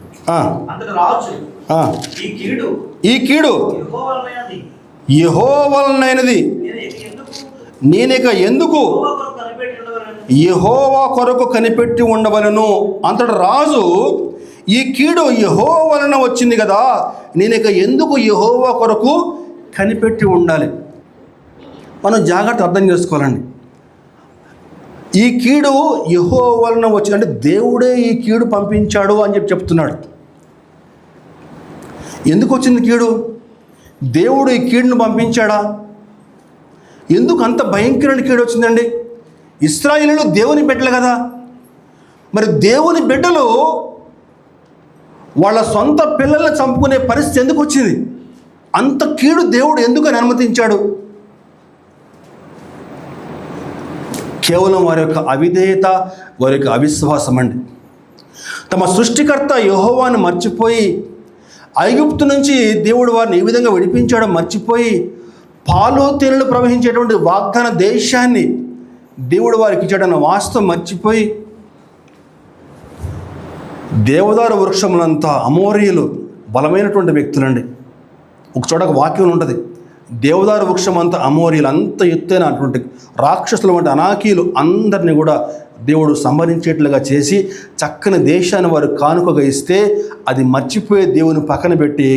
అంతట రాజు, ఈ కీడు యెహోవావలనైనది, నేనిక ఎందుకు యెహోవా కొరకు కనిపెట్టి ఉండవలను. అంతట రాజు, ఈ కీడు యెహోవా వలన వచ్చింది కదా, నేనిక ఎందుకు యెహోవా కొరకు కనిపెట్టి ఉండాలి. మనం జాగ్రత్త అర్థం చేసుకోవాలండి. ఈ కీడు యెహోవా వలన వచ్చింది అంటే దేవుడే ఈ కీడు పంపించాడు అని చెప్తున్నాడు. ఎందుకు వచ్చింది కీడు? దేవుడు ఈ కీడును పంపించాడా? ఎందుకు అంత భయంకరమైన కీడు వచ్చిందండి? ఇశ్రాయేలీయులు దేవుని బిడ్డలు కదా, మరి దేవుని బిడ్డలు వాళ్ళ సొంత పిల్లల్ని చంపుకునే పరిస్థితి ఎందుకు వచ్చింది? అంత కీడు దేవుడు ఎందుకని అనుమతించాడు? కేవలం వారి యొక్క అవిధేయత, వారి యొక్క అవిశ్వాసం అండి. తమ సృష్టికర్త యెహోవాను మర్చిపోయి, ఐగుప్తు నుంచి దేవుడు వారిని ఏ విధంగా విడిపించాడో మర్చిపోయి, పాలు తేనెలు ప్రవహించేటువంటి వాగ్దాన దేశాన్ని దేవుడు వారికి ఇచ్చాడన్న వాస్తవం మర్చిపోయి, దేవదారు వృక్షములంతా అమోరీయులు బలమైనటువంటి వ్యక్తులండి. ఒక చోట ఒక వాక్యం ఉంటుంది, దేవదారు వృక్షం అంతా అమోరీయులు, అంత ఎత్తైన అటువంటి రాక్షసుల వంటి అనాకీయులు అందరినీ కూడా దేవుడు సంహరించేట్లుగా చేసి చక్కని దేశాన్ని వారు కానుకగా ఇస్తే అది మర్చిపోయే దేవుని పక్కన పెట్టి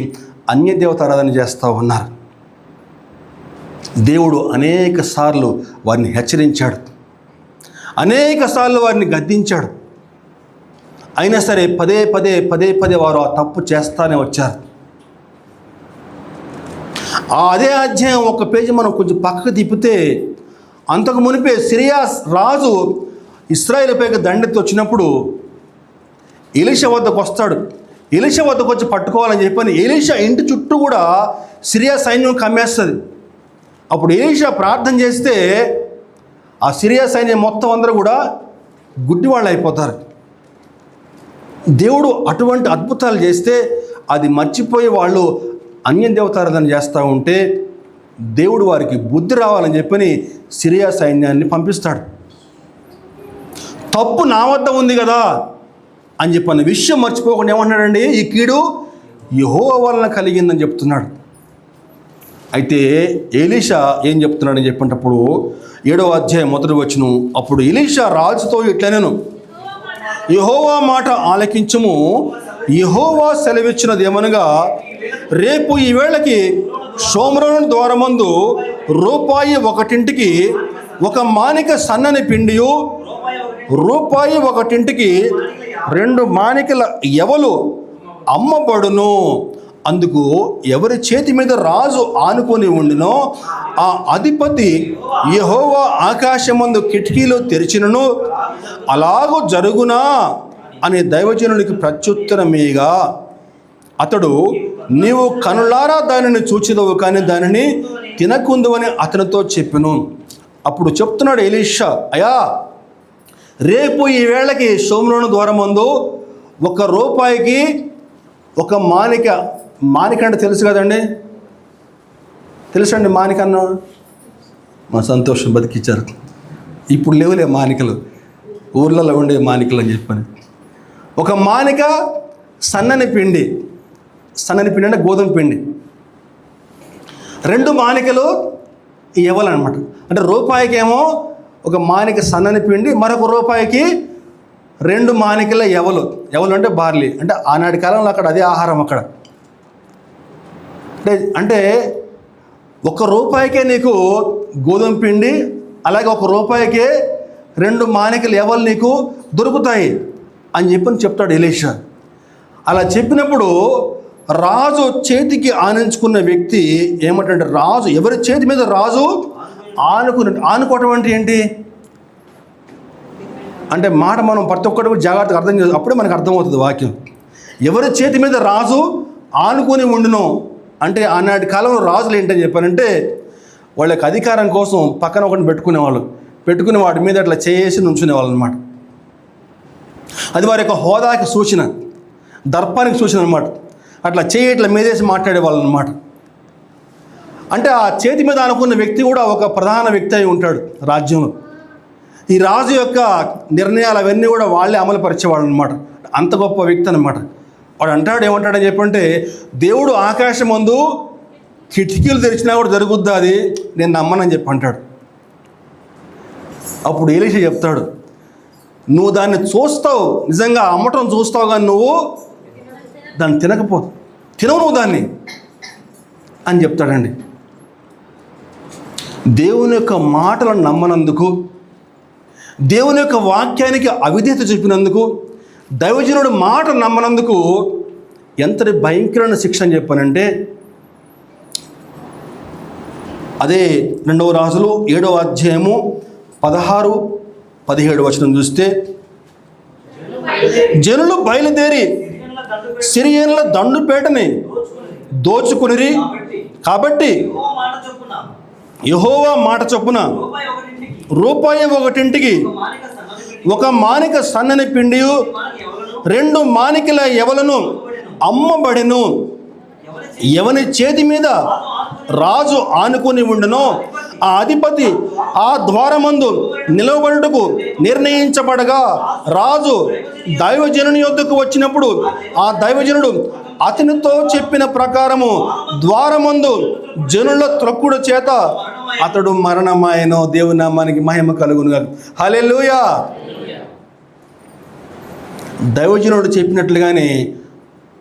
అన్య దేవతారాధన చేస్తూ ఉన్నారు. దేవుడు అనేక సార్లు వారిని హెచ్చరించాడు, అనేక సార్లు వారిని గద్దించాడు. అయినా సరే పదే పదే వారు ఆ తప్పు చేస్తానే వచ్చారు. అదే అధ్యాయం ఒక పేజీ మనం కొంచెం పక్కకు తిప్పితే, అంతకు మునిపే సిరియా రాజు ఇశ్రాయేలుపైకి దండెత్తి వచ్చినప్పుడు ఎలీషా వద్దకు వస్తాడు. ఎలీషా వద్దకు వచ్చి పట్టుకోవాలని చెప్పని ఎలీషా ఇంటి చుట్టూ కూడా సిరియా సైన్యం కమ్మేస్తుంది. అప్పుడు ఎలీషా ప్రార్థన చేస్తే ఆ సిరియా సైన్యం మొత్తం అందరూ కూడా గుడ్డివాళ్ళు అయిపోతారు. దేవుడు అటువంటి అద్భుతాలు చేస్తే అది మర్చిపోయి వాళ్ళు అన్య దేవతారాధన చేస్తూ ఉంటే దేవుడు వారికి బుద్ధి రావాలని చెప్పని సిరియా సైన్యాన్ని పంపిస్తాడు. తప్పు నా వద్ద ఉంది కదా అని చెప్పిన విషయం మర్చిపోకుండా ఏమంటున్నాడండి, ఈ కీడు యెహోవా వలన కలిగిందని చెప్తున్నాడు. అయితే ఎలీషా ఏం చెప్తున్నాడని చెప్పినప్పుడు 7వ అధ్యాయం 1వ వచనం, అప్పుడు ఎలీషా రాజుతో ఇట్లనెను, యెహోవా మాట ఆలకించుము, యెహోవా సెలవిచ్చినది ఏమనగా, రేపు ఈ వేళకి షోమ్రోను ద్వారమందు రూపాయి 1 ఒక మానిక సన్నని పిండియు, రూపాయి 1 2 మానికల ఎవలు అమ్మబడును. అందుకు ఎవరి చేతి మీద రాజు ఆనుకొని ఉండినో ఆ అధిపతి యెహోవా ఆకాశమందు కిటికీలు తెరిచినను అలాగూ జరుగునా అనే దైవజనుడికి ప్రత్యుత్తరమేగా అతడు, నీవు కనులారా దానిని చూచెదవు కానీ దానిని తినకుందు అని అతనితో చెప్పెను. అప్పుడు చెప్తున్నాడు ఎలీషా, అయ్యా, రేపు ఈ వేళకి సోమరోను ద్వారమందు ₹1 ఒక మానిక అంటే తెలుసు కదండి, తెలుసండి మానిక అన్న. మా సంతోషం బతికిచ్చారు. ఇప్పుడు లేవులే మానికలు, ఊర్లలో ఉండే మానికలు అని చెప్పని. ఒక మానిక సన్నని పిండి అంటే గోధుమ పిండి. 2 మానికలు ఇవ్వాలన్నమాట. అంటే ₹1 ఒక మానిక సన్నని పిండి, మరొక ₹1 2 మానికల ఎవలు అంటే బార్లీ. అంటే ఆనాటి కాలంలో అక్కడ అదే ఆహారం అక్కడ. అంటే ₹1 నీకు గోధుమ పిండి, అలాగే ₹1 2 మానికల ఎవలు నీకు దొరుకుతాయి అని చెప్తాడు ఎలీషా. అలా చెప్పినప్పుడు రాజు చేతికి ఆనించుకున్న వ్యక్తి ఏమంటే, రాజు ఎవరి చేతి మీద రాజు ఆనుకోవటం అంటే ఏంటి అంటే మాట మనం ప్రతి ఒక్కటి కూడా జాగ్రత్తగా అర్థం చేస్తాం. అప్పుడే మనకు అర్థమవుతుంది వాక్యం. ఎవరి చేతి మీద రాజు ఆనుకొని ఉండునో అంటే ఆనాటి కాలంలో రాజులు ఏంటని చెప్పారంటే, వాళ్ళ యొక్క అధికారం కోసం పక్కన ఒకటి పెట్టుకుని వాటి మీద అట్లా చేసి నుంచునేవాళ్ళు అనమాట. అది వారి యొక్క హోదాకి సూచన, దర్పానికి సూచన అనమాట. అట్లా ఇట్లా మీదేసి మాట్లాడేవాళ్ళు అనమాట. అంటే ఆ చేతి మీద అనుకున్న వ్యక్తి కూడా ఒక ప్రధాన వ్యక్తి అయి ఉంటాడు రాజ్యంలో. ఈ రాజు యొక్క నిర్ణయాలు అవన్నీ కూడా వాళ్ళే అమలుపరిచేవాళ్ళు అనమాట. అంత గొప్ప వ్యక్తి అనమాట. వాడు ఏమంటాడని చెప్పంటే, దేవుడు ఆకాశమందు కిటికీలు తెరిచినా కూడా జరుగుద్దా, అది నేను నమ్మనని చెప్పి అంటాడు. అప్పుడు ఎలీషా చెప్తాడు, నువ్వు దాన్ని చూస్తావు, నిజంగా అమ్మటం చూస్తావు, కానీ నువ్వు దాన్ని తినవు నువ్వు దాన్ని అని చెప్తాడండి. దేవుని యొక్క మాటలను నమ్మనందుకు, దేవుని యొక్క వాక్యానికి అవిధేయత చూపినందుకు, దైవజనుడు మాట నమ్మనందుకు ఎంతటి భయంకరమైన శిక్ష అని చెప్పానంటే, అదే 2వ రాజులు 7వ అధ్యాయము 16-17 వచనం చూస్తే, జనులు బయలుదేరి సిరియన్ల దండుపేటని దోచుకునిరి కాబట్టి యెహోవా మాట చొప్పున ₹1 ఒక మానిక సన్నని పిండి 2 మానికల ఎవలను అమ్మబడెను. ఎవని చేతి మీద రాజు ఆనుకొని ఉండెనో ఆ అధిపతి ఆ ద్వారమందు నిలవబడుటకు నిర్ణయించబడగా, రాజు దైవజనుని యొద్దకు వచ్చినప్పుడు ఆ దైవజనుడు అతనితో చెప్పిన ప్రకారము ద్వారమందు జనుల త్రొక్కుడు చేత అతడు మరణమాయెను. దేవుని నామానికి మహిమ కలుగును గాక. హల్లెలూయా. దైవజనుడు చెప్పినట్లుగానే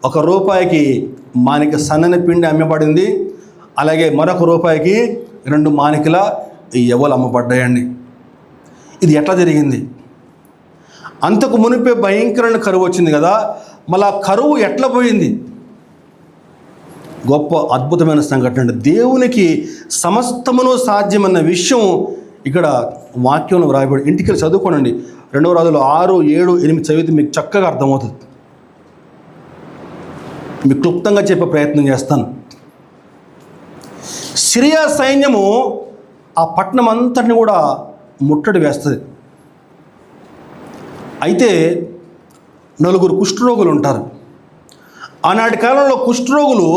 ₹1 మానిక సన్నని పిండి అమ్మబడింది. అలాగే మరొక ₹1 2 మానికల ఎవలు అమ్మబడ్డాయండి. ఇది ఎట్లా జరిగింది? అంతకు మునిపే భయంకరమైన కరువు వచ్చింది కదా, మళ్ళా కరువు ఎట్లా పోయింది? గొప్ప అద్భుతమైన సంఘటన అండి. దేవునికి సమస్తమును సాధ్యమన్న విషయం ఇక్కడ వాక్యంలో వ్రాయబడి, ఇంటికి వెళ్ళి చదువుకోనండి. 2వ రాజులు 6, 7, 8 చదివితే మీకు చక్కగా అర్థమవుతుంది. మీకు క్లుప్తంగా చెప్పే ప్రయత్నం చేస్తాను. సిరియా సైన్యము ఆ పట్టణం అంతటిని కూడా ముట్టడి వేస్తుంది. అయితే 4 కుష్ఠరోగులు ఉంటారు. ఆనాటి కాలంలో కుష్ఠరోగులు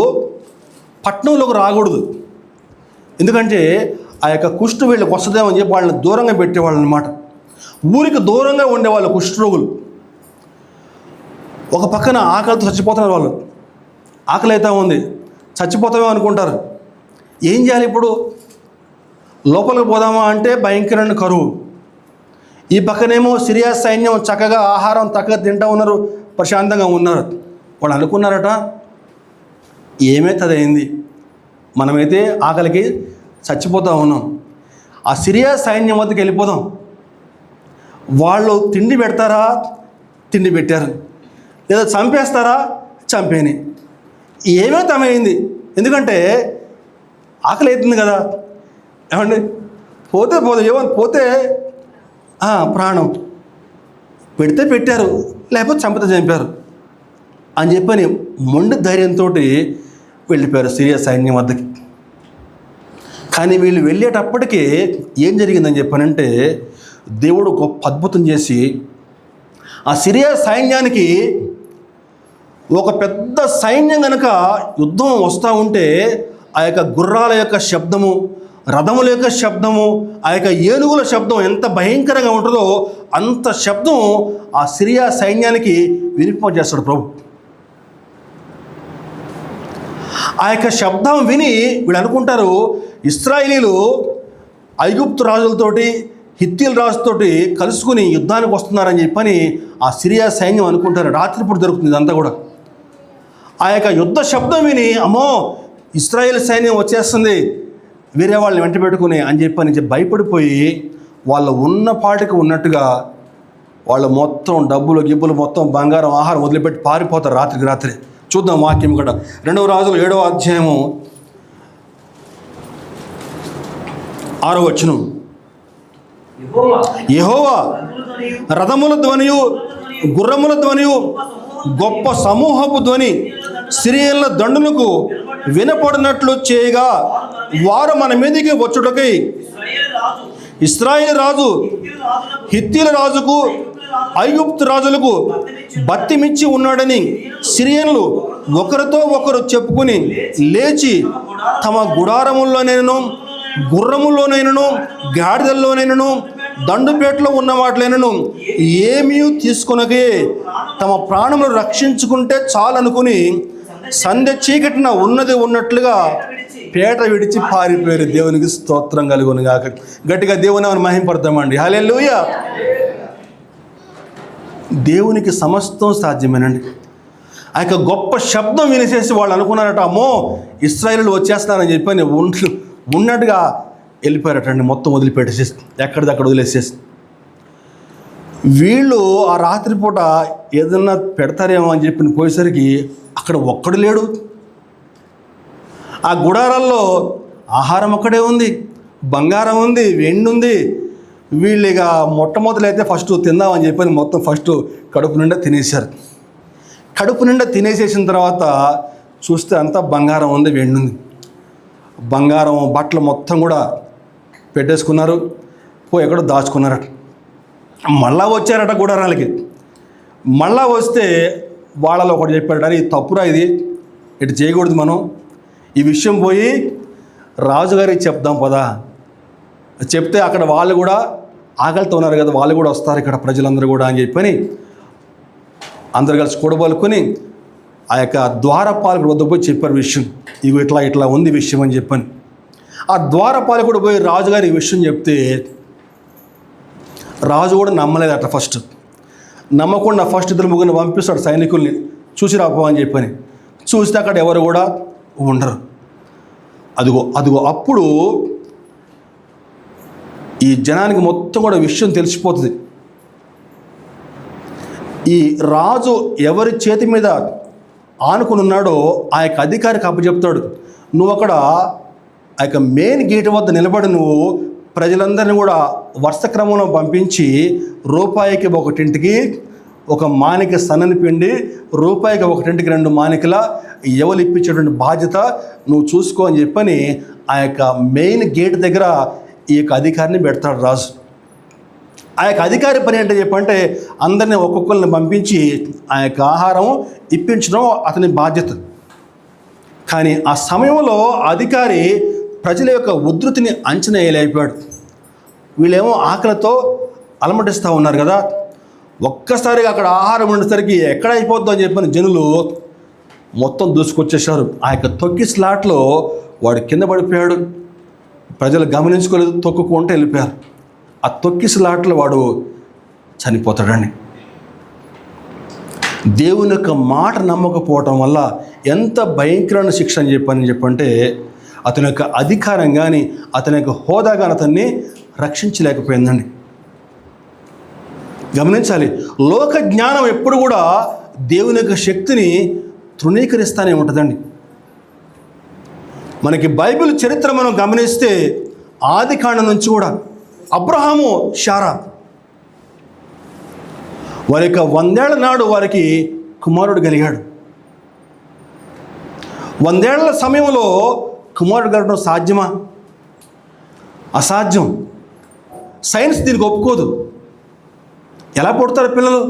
పట్టణంలోకి రాకూడదు. ఎందుకంటే ఆ యొక్క కుష్ఠు వీళ్ళకి వస్తుందేమని చెప్పి వాళ్ళని దూరంగా పెట్టేవాళ్ళు అనమాట. ఊరికి దూరంగా ఉండేవాళ్ళు కుష్ఠరోగులు. ఒక పక్కన ఆకలితో చచ్చిపోతున్నారు వాళ్ళు. ఆకలి అయితే ఉంది, చచ్చిపోతామేమో అనుకుంటారు. ఏం చేయాలి ఇప్పుడు? లోపలికి పోదామా అంటే భయంకరమైన కరువు. ఈ పక్కనేమో సిరియా సైన్యం చక్కగా ఆహారం చక్కగా తింటూ ఉన్నారు, ప్రశాంతంగా ఉన్నారు. వాళ్ళు అనుకున్నారట, ఏమైతే అయింది, మనమైతే ఆకలికి చచ్చిపోతూ ఉన్నాం, ఆ సిరియా సైన్యం వద్దకు వెళ్ళిపోదాం. వాళ్ళు తిండి పెడతారా? తిండి పెట్టారు. లేదా చంపేస్తారా? చంపేని. ఏమైంది, ఎందుకంటే ఆకలి అవుతుంది కదా, ఏమండి, పోతే పోతే ప్రాణం పెడితే పెట్టారు, లేకపోతే చంపారు అని చెప్పని మొండి ధైర్యంతో వెళ్ళిపోయారు సిరియా సైన్యం వద్దకి. కానీ వీళ్ళు వెళ్ళేటప్పటికీ ఏం జరిగిందని చెప్పానంటే, దేవుడు గొప్ప అద్భుతం చేసి ఆ సిరియా సైన్యానికి, ఒక పెద్ద సైన్యం కనుక యుద్ధం వస్తూ ఉంటే ఆ యొక్క గుర్రాల యొక్క శబ్దము, రథముల యొక్క శబ్దము, ఆ యొక్క ఏనుగుల శబ్దం ఎంత భయంకరంగా ఉంటుందో అంత శబ్దం ఆ సిరియా సైన్యానికి వినిపింపజేస్తాడు ప్రభు. ఆ యొక్క శబ్దం విని వీళ్ళు అనుకుంటారు, ఇశ్రాయేలీలు ఐగుప్తు రాజులతోటి, హిత్తీల రాజుతోటి కలుసుకుని యుద్ధానికి వస్తున్నారని చెప్పని ఆ సిరియా సైన్యం అనుకుంటారు. రాత్రిపూట జరుగుతుంది ఇదంతా కూడా. ఆ యొక్క యుద్ధ శబ్దం విని, అమ్మో ఇశ్రాయేల్ సైన్యం వచ్చేస్తుంది, వేరే వాళ్ళని వెంట పెట్టుకుని అని చెప్పని భయపడిపోయి వాళ్ళు ఉన్న పాటికి ఉన్నట్టుగా వాళ్ళు మొత్తం డబ్బులు గిబ్బులు మొత్తం బంగారం ఆహారం వదిలిపెట్టి పారిపోతారు రాత్రికి రాత్రి. చూద్దాం వాక్యం ఇక్కడ 2 రాజులు 7వ అధ్యాయము 6వ వచనం. యెహోవా రథముల ధ్వనియు గుర్రముల ధ్వనియు గొప్ప సమూహపు ధ్వని సిరియన్ల దండులకు వినపడినట్లు చేయగా వారు మన మీదకి వచ్చుటకై ఇశ్రాయేలు రాజు హిత్తీల రాజుకు ఐగుప్తు రాజులకు బత్తిమిచ్చి ఉన్నాడని సిరియన్లు ఒకరితో ఒకరు చెప్పుకుని లేచి తమ గుడారముల్లోనైనను, గుర్రముల్లోనైనను, గాడిదల్లోనైనను, దండుపేటలో ఉన్న వాటినైనను ఏమీ తీసుకొనకే తమ ప్రాణములు రక్షించుకుంటే చాలనుకుని సంధ్య చీకటిన ఉన్నది ఉన్నట్లుగా పేట విడిచి పారిపోయారు. దేవునికి స్తోత్రం కలుగును గాక. గట్టిగా దేవుని మహింపడతామండి. హల్లెలూయా. దేవునికి సమస్తం సాధ్యమేనండి. ఆ యొక్క గొప్ప శబ్దం వినేసేసి వాళ్ళు అనుకున్నారట, అమ్మో ఇశ్రాయేలు వచ్చేస్తున్నారని చెప్పని ఉన్నట్టుగా వెళ్ళిపోయారటండి. మొత్తం వదిలిపెట్టేసేసి ఎక్కడిదక్కడ వదిలేసేసి. వీళ్ళు ఆ రాత్రిపూట ఏదన్నా పెడతారేమో అని చెప్పి పోయేసరికి అక్కడ ఒక్కడు లేడు. ఆ గుడారాల్లో ఆహారం ఒక్కడే ఉంది, బంగారం ఉంది, వెండి ఉంది. వీళ్ళు ఇక మొట్టమొదలైతే ఫస్ట్ తిందామని చెప్పని మొత్తం ఫస్ట్ కడుపు నిండా తినేశారు. కడుపు నిండా తినేసేసిన తర్వాత చూస్తే అంతా బంగారం ఉంది, వెండి ఉంది. బంగారం బట్టలు మొత్తం కూడా పెట్టేసుకున్నారు, ఎక్కడో దాచుకున్నారట. మళ్ళా వచ్చారట గుడారాలకి. మళ్ళా వస్తే వాళ్ళలో ఒకటి చెప్పారట, ఇది తప్పురా, ఇది ఇటు చేయకూడదు, మనం ఈ విషయం పోయి రాజుగారికి చెప్దాం పదా. చెప్తే అక్కడ వాళ్ళు కూడా ఆకలితో ఉన్నారు కదా, వాళ్ళు కూడా వస్తారు ఇక్కడ ప్రజలందరూ కూడా అని చెప్పని అందరు కలిసి కూడబలుకొని ఆ యొక్క ద్వారపాలకుడు వద్ద పోయి చెప్పారు విషయం. ఇవి ఇట్లా ఉంది విషయం అని చెప్పని. ఆ ద్వారపాలకుడు పోయి రాజుగారి ఈ విషయం చెప్తే రాజు కూడా నమ్మలేదట. ఫస్ట్ నమ్మకుండా ఫస్ట్ 2-3 పంపిస్తాడు సైనికుల్ని, చూసి రాపో అని చెప్పని. చూస్తే అక్కడ ఎవరు కూడా ఉండరు. అదిగో అప్పుడు ఈ జనానికి మొత్తం కూడా విషయం తెలిసిపోతుంది. ఈ రాజు ఎవరి చేతి మీద ఆనుకుని ఉన్నాడో ఆ యొక్క అధికారికి అప్పచెప్తాడు, నువ్వు అక్కడ ఆ యొక్క మెయిన్ గేట్ వద్ద నిలబడి నువ్వు ప్రజలందరినీ కూడా వరుస క్రమంలో పంపించి రూపాయికి ఒకటింటికి 1 మానిక సన్నని పిండి, రూపాయికి ఒకటింటికి 2 మానికల ఎవరు ఇప్పించేటువంటి బాధ్యత నువ్వు చూసుకో అని చెప్పని ఆ యొక్క మెయిన్ గేట్ దగ్గర ఈ యొక్క అధికారిని పెడతాడు రాజు. ఆ యొక్క అధికారి పని అంటే చెప్పంటే అందరినీ ఒక్కొక్కరిని పంపించి ఆ యొక్క ఆహారం ఇప్పించడం అతని బాధ్యత. కానీ ఆ సమయంలో అధికారి ప్రజల యొక్క ఉధృతిని అంచనా వేయలేకపోయాడు. వీళ్ళేమో ఆకలితో అలమటిస్తూ ఉన్నారు కదా. ఒక్కసారిగా అక్కడ ఆహారం ఉండేసరికి ఎక్కడ అయిపోద్దో అని చెప్పిన జనులు మొత్తం దూసుకొచ్చేసారు. ఆ యొక్క తొక్కి స్లాట్లో వాడు కింద పడిపోయాడు. ప్రజలు గమనించుకోలేదు, తొక్కుకుంటూ వెళ్ళిపోయారు. ఆ తొక్కి స్లాట్లో వాడు చనిపోతాడండి. దేవుని యొక్క మాట నమ్మకపోవటం వల్ల ఎంత భయంకరమైన శిక్ష అని చెప్పంటే అతని యొక్క అధికారం కానీ అతని యొక్క హోదా కానీ అతన్ని రక్షించలేకపోయిందండి. గమనించాలి, లోక జ్ఞానం ఎప్పుడు కూడా దేవుని యొక్క శక్తిని తృణీకరిస్తూనే ఉంటుందండి. మనకి బైబిల్ చరిత్ర మనం గమనిస్తే ఆది కాండం నుంచి కూడా అబ్రహాము, శారా వారి యొక్క 100 ఏళ్ల నాడు వారికి కుమారుడు కలిగాడు. 100 ఏళ్ల సమయంలో కుమారుడు కలగడం సాధ్యమా? అసాధ్యం. సైన్స్ దీనికి ఒప్పుకోదు. ఎలా పుడతారు పిల్లలు?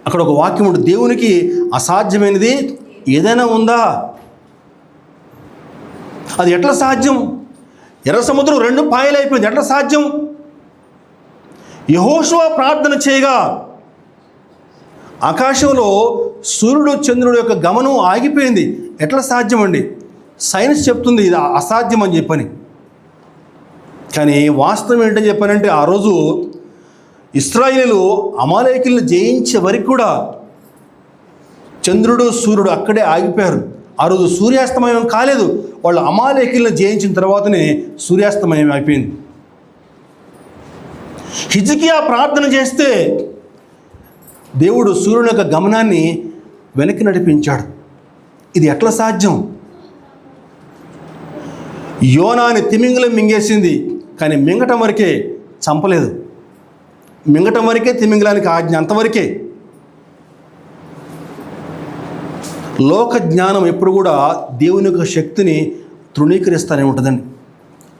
అక్కడ ఒక వాక్యం ఉంటుంది, దేవునికి అసాధ్యమైనది ఏదైనా ఉందా? అది ఎట్లా సాధ్యం? ఎర్ర సముద్రం 2 పాయలు అయిపోయింది, ఎట్లా సాధ్యం? యెహోషువ ప్రార్థన చేయగా ఆకాశంలో సూర్యుడు చంద్రుడు యొక్క గమనం ఆగిపోయింది. ఎట్లా సాధ్యం అండి? సైన్స్ చెప్తుంది ఇది అసాధ్యం అని చెప్పని. కానీ వాస్తవం ఏంటని చెప్పానంటే, ఆ రోజు ఇశ్రాయేలు అమాలేకీలను జయించే వరకు కూడా చంద్రుడు సూర్యుడు అక్కడే ఆగిపోయారు. ఆ రోజు సూర్యాస్తమయం కాలేదు. వాళ్ళు అమాలేకీలను జయించిన తర్వాతనే సూర్యాస్తమయం అయిపోయింది. హిజ్కియా ప్రార్థన చేస్తే దేవుడు సూర్యుని యొక్క గమనాన్ని వెనక్కి నడిపించాడు. ఇది ఎట్లా సాధ్యం? యోనాని తిమింగలం మింగేసింది, కానీ మింగటం వరకే, చంపలేదు. మింగటం వరకే తిమింగలానికి ఆజ్ఞ, అంతవరకే. లోక జ్ఞానం ఎప్పుడు కూడా దేవుని యొక్క శక్తిని తృణీకరిస్తూనే ఉంటుందండి.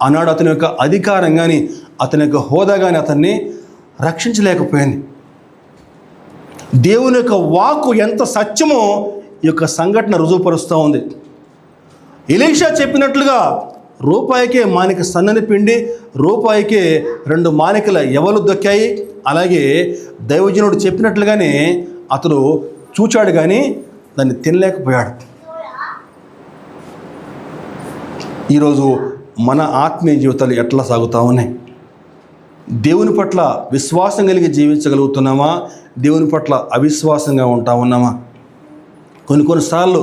ఆనాడు అతని యొక్క అధికారం కానీ అతని యొక్క హోదా కానీ అతన్ని రక్షించలేకపోయింది. దేవుని యొక్క వాక్కు ఎంత సత్యమో ఈ యొక్క సంఘటన రుజువుపరుస్తూ ఉంది. ఎలీషా చెప్పినట్లుగా రూపాయికే మానిక సన్నని పిండి, రూపాయికే 2 మానికల ఎవలు దొక్కాయి. అలాగే దైవజనుడు చెప్పినట్లుగానే అతడు చూచాడు కానీ దాన్ని తినలేకపోయాడు. ఈరోజు మన ఆత్మీయ జీవితాలు ఎట్లా సాగుతూ ఉన్నాయి? దేవుని పట్ల విశ్వాసం కలిగి జీవించగలుగుతున్నామా? దేవుని పట్ల అవిశ్వాసంగా ఉంటా ఉన్నామా? కొన్నిసార్లు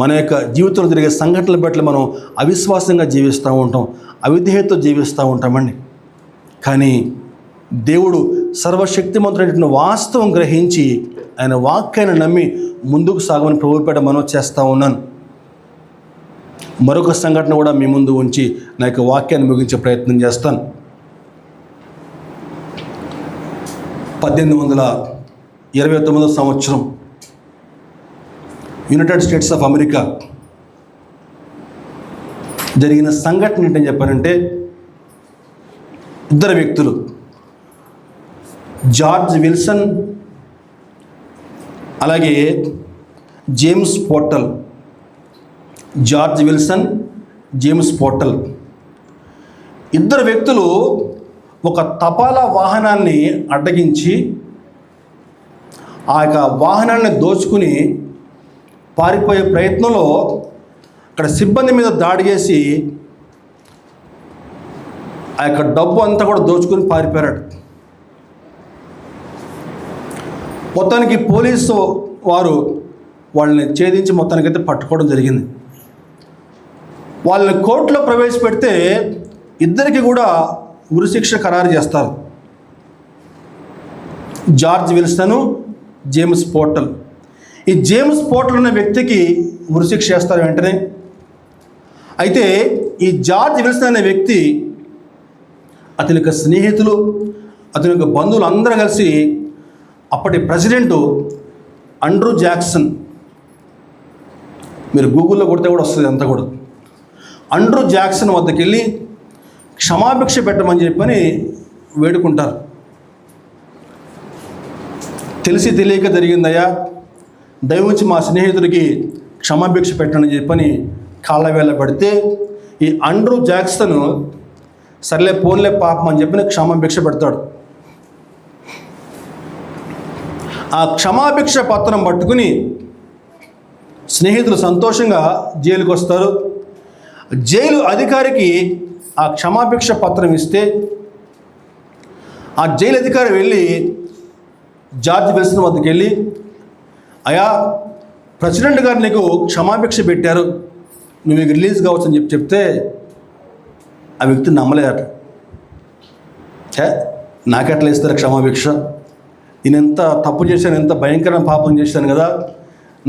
మన యొక్క జీవితంలో జరిగే సంఘటనల పట్ల మనం అవిశ్వాసంగా జీవిస్తూ ఉంటాం, అవిధేయతతో జీవిస్తూ ఉంటామండి. కానీ దేవుడు సర్వశక్తిమంతుడైనటువంటి వాస్తవం గ్రహించి ఆయన వాక్యాన్ని నమ్మి ముందుకు సాగమని ప్రభుపేట మనం చేస్తూ ఉన్నాను. మరొక సంఘటన కూడా మీ ముందు ఉంచి నా యొక్క వాక్యాన్ని ముగించే ప్రయత్నం చేస్తాను. 1829 సంవత్సరం యునైటెడ్ స్టేట్స్ ఆఫ్ అమెరికా జరిగిన సంఘటన ఏంటని చెప్పానంటే, 2 వ్యక్తులు, జార్జ్ విల్సన్ అలాగే James portal. George Wilson, James portal 2 వ్యక్తులు ఒక తపాలా వాహనాన్ని అడ్డగించి ఆ యొక్క వాహనాన్ని దోచుకుని పారిపోయే ప్రయత్నంలో అక్కడ సిబ్బంది మీద దాడి చేసి ఆ యొక్క డబ్బు అంతా కూడా దోచుకుని పారిపోయాడు. మొత్తానికి పోలీసు వారు వాళ్ళని ఛేదించి మొత్తానికైతే పట్టుకోవడం జరిగింది. వాళ్ళని కోర్టులో ప్రవేశపెడితే 2 కూడా ఉరిశిక్ష ఖరారు చేస్తారు. George Wilson, James portal. ఈ జేమ్స్ పోర్టల్ అనే వ్యక్తికి ఉరిశిక్ష చేస్తారు వెంటనే. అయితే ఈ జార్జ్ విల్సన్ అనే వ్యక్తి, అతని యొక్క స్నేహితులు, అతని యొక్క బంధువులు అందరూ కలిసి అప్పటి ప్రెసిడెంట్ ఆండ్రూ జాక్సన్, మీరు గూగుల్లో కొడితే కూడా వస్తుంది అంతా కూడా, ఆండ్రూ జాక్సన్ వద్దకు వెళ్ళి క్షమాభిక్ష పెట్టమని చెప్పని వేడుకుంటారు. తెలిసి తెలియక జరిగిందయ్యా, దయవుంచి మా స్నేహితుడికి క్షమాభిక్ష పెట్టని చెప్పని కాళ్ళ వేళ పడితే ఈ ఆండ్రూ జాక్సన్ సర్లే పోన్లే పాపం అని చెప్పి క్షమాభిక్ష పెడతాడు. ఆ క్షమాభిక్ష పత్రం పట్టుకుని స్నేహితులు సంతోషంగా జైలుకి వస్తారు. జైలు అధికారికి ఆ క్షమాభిక్ష పత్రం ఇస్తే ఆ జైలు అధికారి వెళ్ళి జార్జ్ విల్సన్ వద్దకు వెళ్ళి, అయా ప్రెసిడెంట్ గారు నీకు క్షమాభిక్ష పెట్టారు, నువ్వు రిలీజ్ కావచ్చు అని చెప్తే ఆ వ్యక్తి నమ్మలేదట. నాకెట్లా ఇస్తారు క్షమాభిక్ష? నేను ఎంత తప్పు చేశాను, ఎంత భయంకరమైన పాపం చేశాను కదా,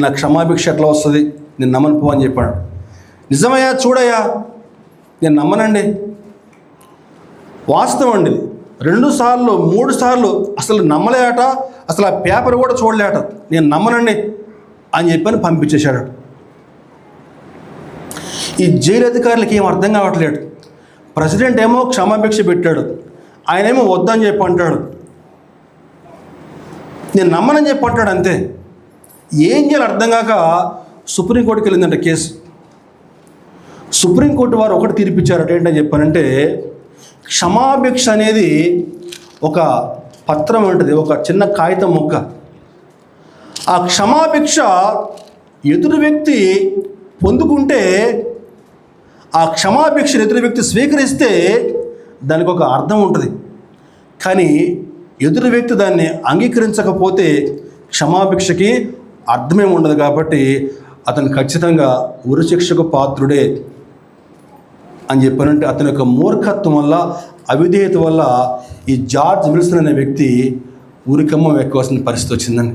నాకు క్షమాభిక్ష ఎట్లా వస్తుంది, నేను నమ్మను పో అని చెప్పాడు. నిజమయ్యా, చూడయ్యా, నేను నమ్మనండి. వాస్తవం అండి. 2 సార్లు 3 సార్లు అసలు నమ్మలేట, అసలు ఆ పేపర్ కూడా చూడలేట. నేను నమ్మనండి అని చెప్పని పంపించేశాడు. ఈ జైలు అధికారులకి ఏం అర్థం కావట్లేదు. ప్రెసిడెంట్ ఏమో క్షమాభిక్ష పెట్టాడు, ఆయనేమో వద్దని చెప్పి అంటాడు. నేను నమ్మనని చెప్పి అంటాడు అంతే. ఏం చేయాలి అర్థం కాక సుప్రీంకోర్టుకి వెళ్ళిందంట కేసు. సుప్రీంకోర్టు వారు ఒకటి తీర్పిచ్చారట. ఏంటని చెప్పానంటే, క్షమాభిక్ష అనేది ఒక పత్రం ఉంటుంది, ఒక చిన్న కాగితం ముక్క. ఆ క్షమాభిక్ష ఎదురు వ్యక్తి పొందుకుంటే, ఆ క్షమాభిక్షను ఎదురు వ్యక్తి స్వీకరిస్తే దానికి ఒక అర్థం ఉంటుంది. కానీ ఎదురు వ్యక్తి దాన్ని అంగీకరించకపోతే క్షమాభిక్షకి అర్థమేమి ఉండదు. కాబట్టి అతను ఖచ్చితంగా ఉరిశిక్షకు పాత్రుడే అని చెప్పానంటే, అతని యొక్క మూర్ఖత్వం వల్ల, అవిధేయత వల్ల ఈ జార్జ్ విల్సన్ అనే వ్యక్తి ఉరికమ్మ ఎక్కవలసిన పరిస్థితి వచ్చిందని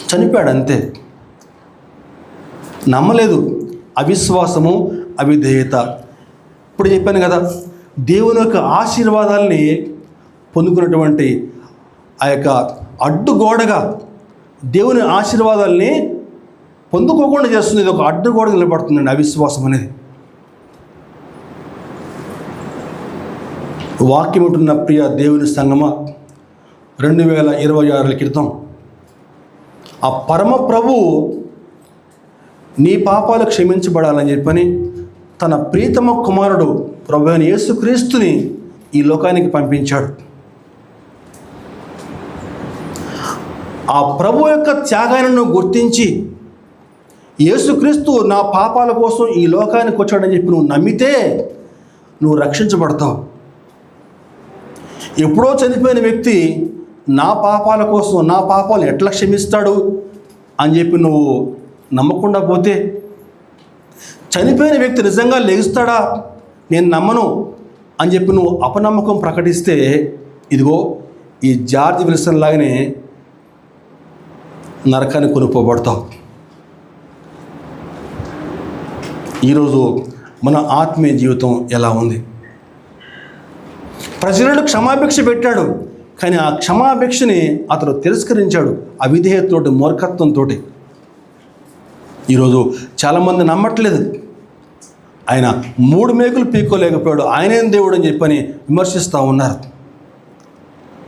చనిపోయాడు అంతే. నమ్మలేదు. అవిశ్వాసము, అవిధేయత. ఇప్పుడు చెప్పాను కదా, దేవుని యొక్క ఆశీర్వాదాల్ని పొందుకున్నటువంటి ఆ యొక్క అడ్డుగోడగా దేవుని ఆశీర్వాదాల్ని పొందుకోకుండా చేస్తుంది. ఇది ఒక అడ్డుగోడగా నిలబడుతుందండి అవిశ్వాసం అనేది. వాక్యం ఉంటున్న ప్రియ దేవుని సంగమ, 2026 క్రితం ఆ పరమ ప్రభు నీ పాపాలు క్షమించబడాలని చెప్పని తన ప్రీతమ కుమారుడు ప్రభు అయిన యేసుక్రీస్తుని ఈ లోకానికి పంపించాడు. ఆ ప్రభు యొక్క త్యాగాన్ని గుర్తించి యేసుక్రీస్తు నా పాపాల కోసం ఈ లోకానికి వచ్చాడని చెప్పి నువ్వు నమ్మితే నువ్వు రక్షించబడతావు. ఎప్పుడో చనిపోయిన వ్యక్తి నా పాపాల కోసం, నా పాపాలు ఎట్లా క్షమిస్తాడు అని చెప్పి నువ్వు నమ్మకుండా పోతే, చనిపోయిన వ్యక్తి నిజంగా లెగుస్తాడా, నేను నమ్మను అని చెప్పి నువ్వు అపనమ్మకం ప్రకటిస్తే, ఇదిగో ఈ జార్జ్ విల్సన్ లాగానే నరకాన్ని కొనుక్కోబడతావు. ఈరోజు మన ఆత్మీయ జీవితం ఎలా ఉంది? ప్రజలను క్షమాభిక్ష పెట్టాడు, కానీ ఆ క్షమాభిక్షని అతను తిరస్కరించాడు అవిధేయతతోటి, మూర్ఖత్వంతో. ఈరోజు చాలామంది నమ్మట్లేదు. ఆయన 3 మేకులు పీక్కోలేకపోయాడు, ఆయనేం దేవుడు అని చెప్పని విమర్శిస్తూ ఉన్నారు.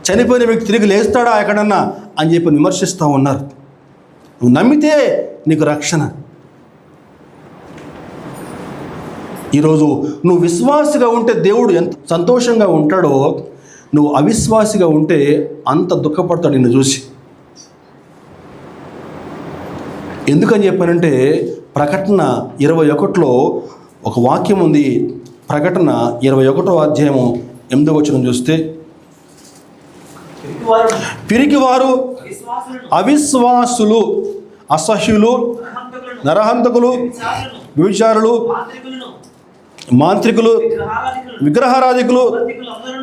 చనిపోయిన వ్యక్తి తిరిగి లేస్తాడా ఎక్కడన్నా అని చెప్పి విమర్శిస్తూ ఉన్నారు. నువ్వు నమ్మితే నీకు రక్షణ. ఈరోజు నువ్వు విశ్వాసిగా ఉంటే దేవుడు ఎంత సంతోషంగా ఉంటాడో, నువ్వు అవిశ్వాసిగా ఉంటే అంత దుఃఖపడతాడు నిన్ను చూసి. ఎందుకని చెప్పానంటే, ప్రకటన 21లో ఒక వాక్యం ఉంది. ప్రకటన 21వ అధ్యాయము 8వ వచనం చూస్తే, పిరికివారు, అవిశ్వాసులు, అసహ్యులు, నరహంతకులు, వ్యభిచారులు, మాంత్రికులు, విగ్రహారాధికులు,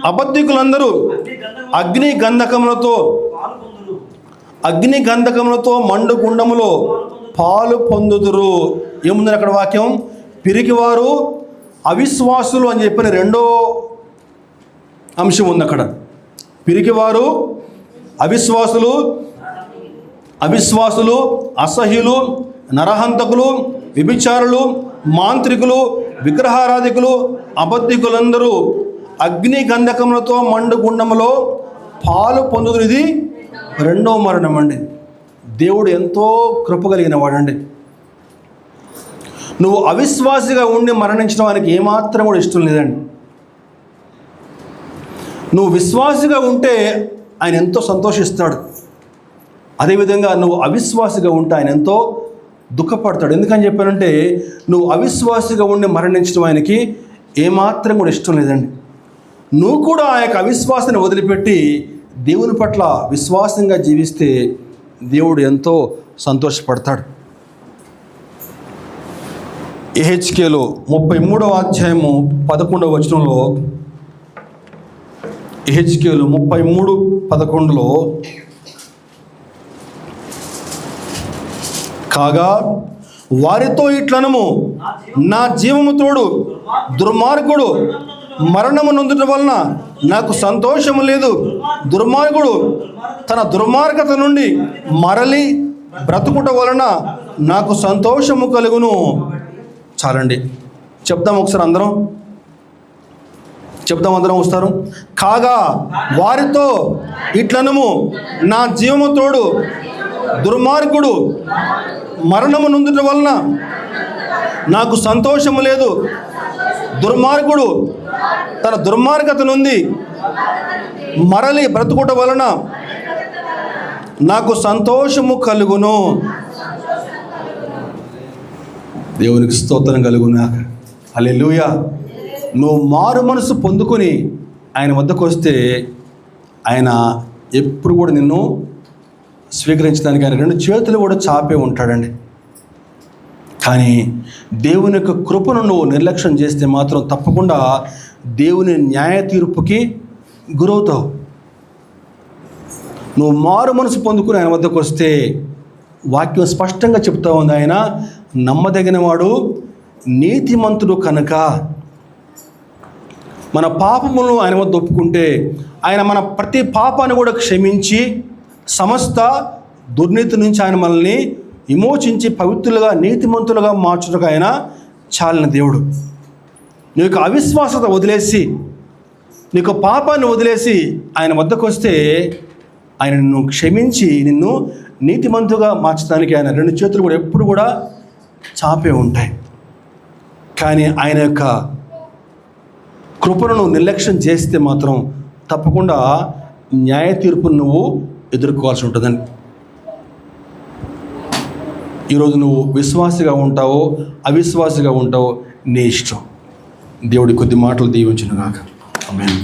అబద్ధికులందరూ అగ్ని గంధకములతో మండు గుండములో పాలు పొందుదురు. ఏముందని అక్కడ వాక్యం? పిరికివారు, అవిశ్వాసులు అని చెప్పిన రెండో అంశం ఉంది అక్కడ. పిరికివారు, అవిశ్వాసులు, అసహ్యులు, నరహంతకులు, వ్యభిచారులు, మాంత్రికులు, విగ్రహారాధికులు, అబద్ధికులందరూ అగ్ని గంధకములతో మండు గుండములో పాలు పొందుదురు. ఇది రెండో మరణం అండి. దేవుడు ఎంతో కృప కలిగిన వాడండి. నువ్వు అవిశ్వాసిగా ఉండి మరణించడానికి ఏమాత్రం కూడా ఇష్టం లేదండి. నువ్వు విశ్వాసిగా ఉంటే ఆయన ఎంతో సంతోషిస్తాడు. అదేవిధంగా నువ్వు అవిశ్వాసిగా ఉంటే ఆయన ఎంతో దుఃఖపడతాడు. ఎందుకని చెప్పానంటే, నువ్వు అవిశ్వాసిగా ఉండి మరణించడం ఆయనకి ఏమాత్రం కూడా ఇష్టం లేదండి. నువ్వు కూడా ఆ యొక్క అవిశ్వాసాన్ని వదిలిపెట్టి దేవుని పట్ల విశ్వాసంగా జీవిస్తే దేవుడు ఎంతో సంతోషపడతాడు. యెహెజ్కేలు 33వ అధ్యాయము 11వ వచనంలో, యెహెజ్కేలు 33:11లో, కాగా వారితో ఇట్లనము, నా జీవము తోడు దుర్మార్గుడు మరణము నొందుట వలన నాకు సంతోషము లేదు. దుర్మార్గుడు తన దుర్మార్గత నుండి మరలి బ్రతుకుట వలన నాకు సంతోషము కలుగును. చాలండి, చెప్దాం ఒకసారి అందరం, చెప్దాం అందరం వస్తారు. కాగా వారితో ఇట్లనము, నా జీవము తోడు దుర్మార్గుడు మరణము నొందుట వలన నాకు సంతోషము లేదు. దుర్మార్గుడు తన దుర్మార్గత నుండి మరలి బ్రతుకుట వలన నాకు సంతోషము కలుగును. దేవునికి స్తోత్రం కలుగును. హల్లెలూయా. నువ్వు మారు మనసు పొందుకొని ఆయన వద్దకు వస్తే ఆయన ఎప్పుడు కూడా నిన్ను స్వీకరించడానికి ఆయన 2 చేతులు కూడా చాపే ఉంటాడండి. కానీ దేవుని యొక్క కృపను నువ్వు నిర్లక్ష్యం చేస్తే మాత్రం తప్పకుండా దేవుని న్యాయ తీర్పుకి గురవుతావు. నువ్వు మారు మనసు పొందుకుని ఆయన వద్దకు వస్తే వాక్యం స్పష్టంగా చెప్తా ఉంది, ఆయన నమ్మదగిన వాడు నీతిమంతుడు కనుక. మన పాపములను ఆయన వద్ద ఒప్పుకుంటే ఆయన మన ప్రతి పాపాన్ని కూడా క్షమించి సమస్త దుర్నీతి నుంచి ఆయన మనల్ని విమోచించి పవిత్రులుగా నీతిమంతులుగా మార్చుటకు ఆయన చాలిన దేవుడు. నీ యొక్క అవిశ్వాసత వదిలేసి, నీ యొక్క పాపాన్ని వదిలేసి ఆయన వద్దకు వస్తే ఆయన నిన్ను క్షమించి నిన్ను నీతిమంతుగా మార్చడానికి ఆయన 2 చేతులు కూడా ఎప్పుడు కూడా చాపే ఉంటాయి. కానీ ఆయన యొక్క కృపను నువ్వు నిర్లక్ష్యం చేస్తే మాత్రం తప్పకుండా న్యాయ తీర్పును నువ్వు ఎదుర్కోవాల్సి ఉంటుందండి. ఈరోజు నువ్వు విశ్వాసిగా ఉంటావో అవిశ్వాసిగా ఉంటావో నీ ఇష్టం. దేవుడి కొద్ది మాటలు దీవించును గాక. ఆమేన్.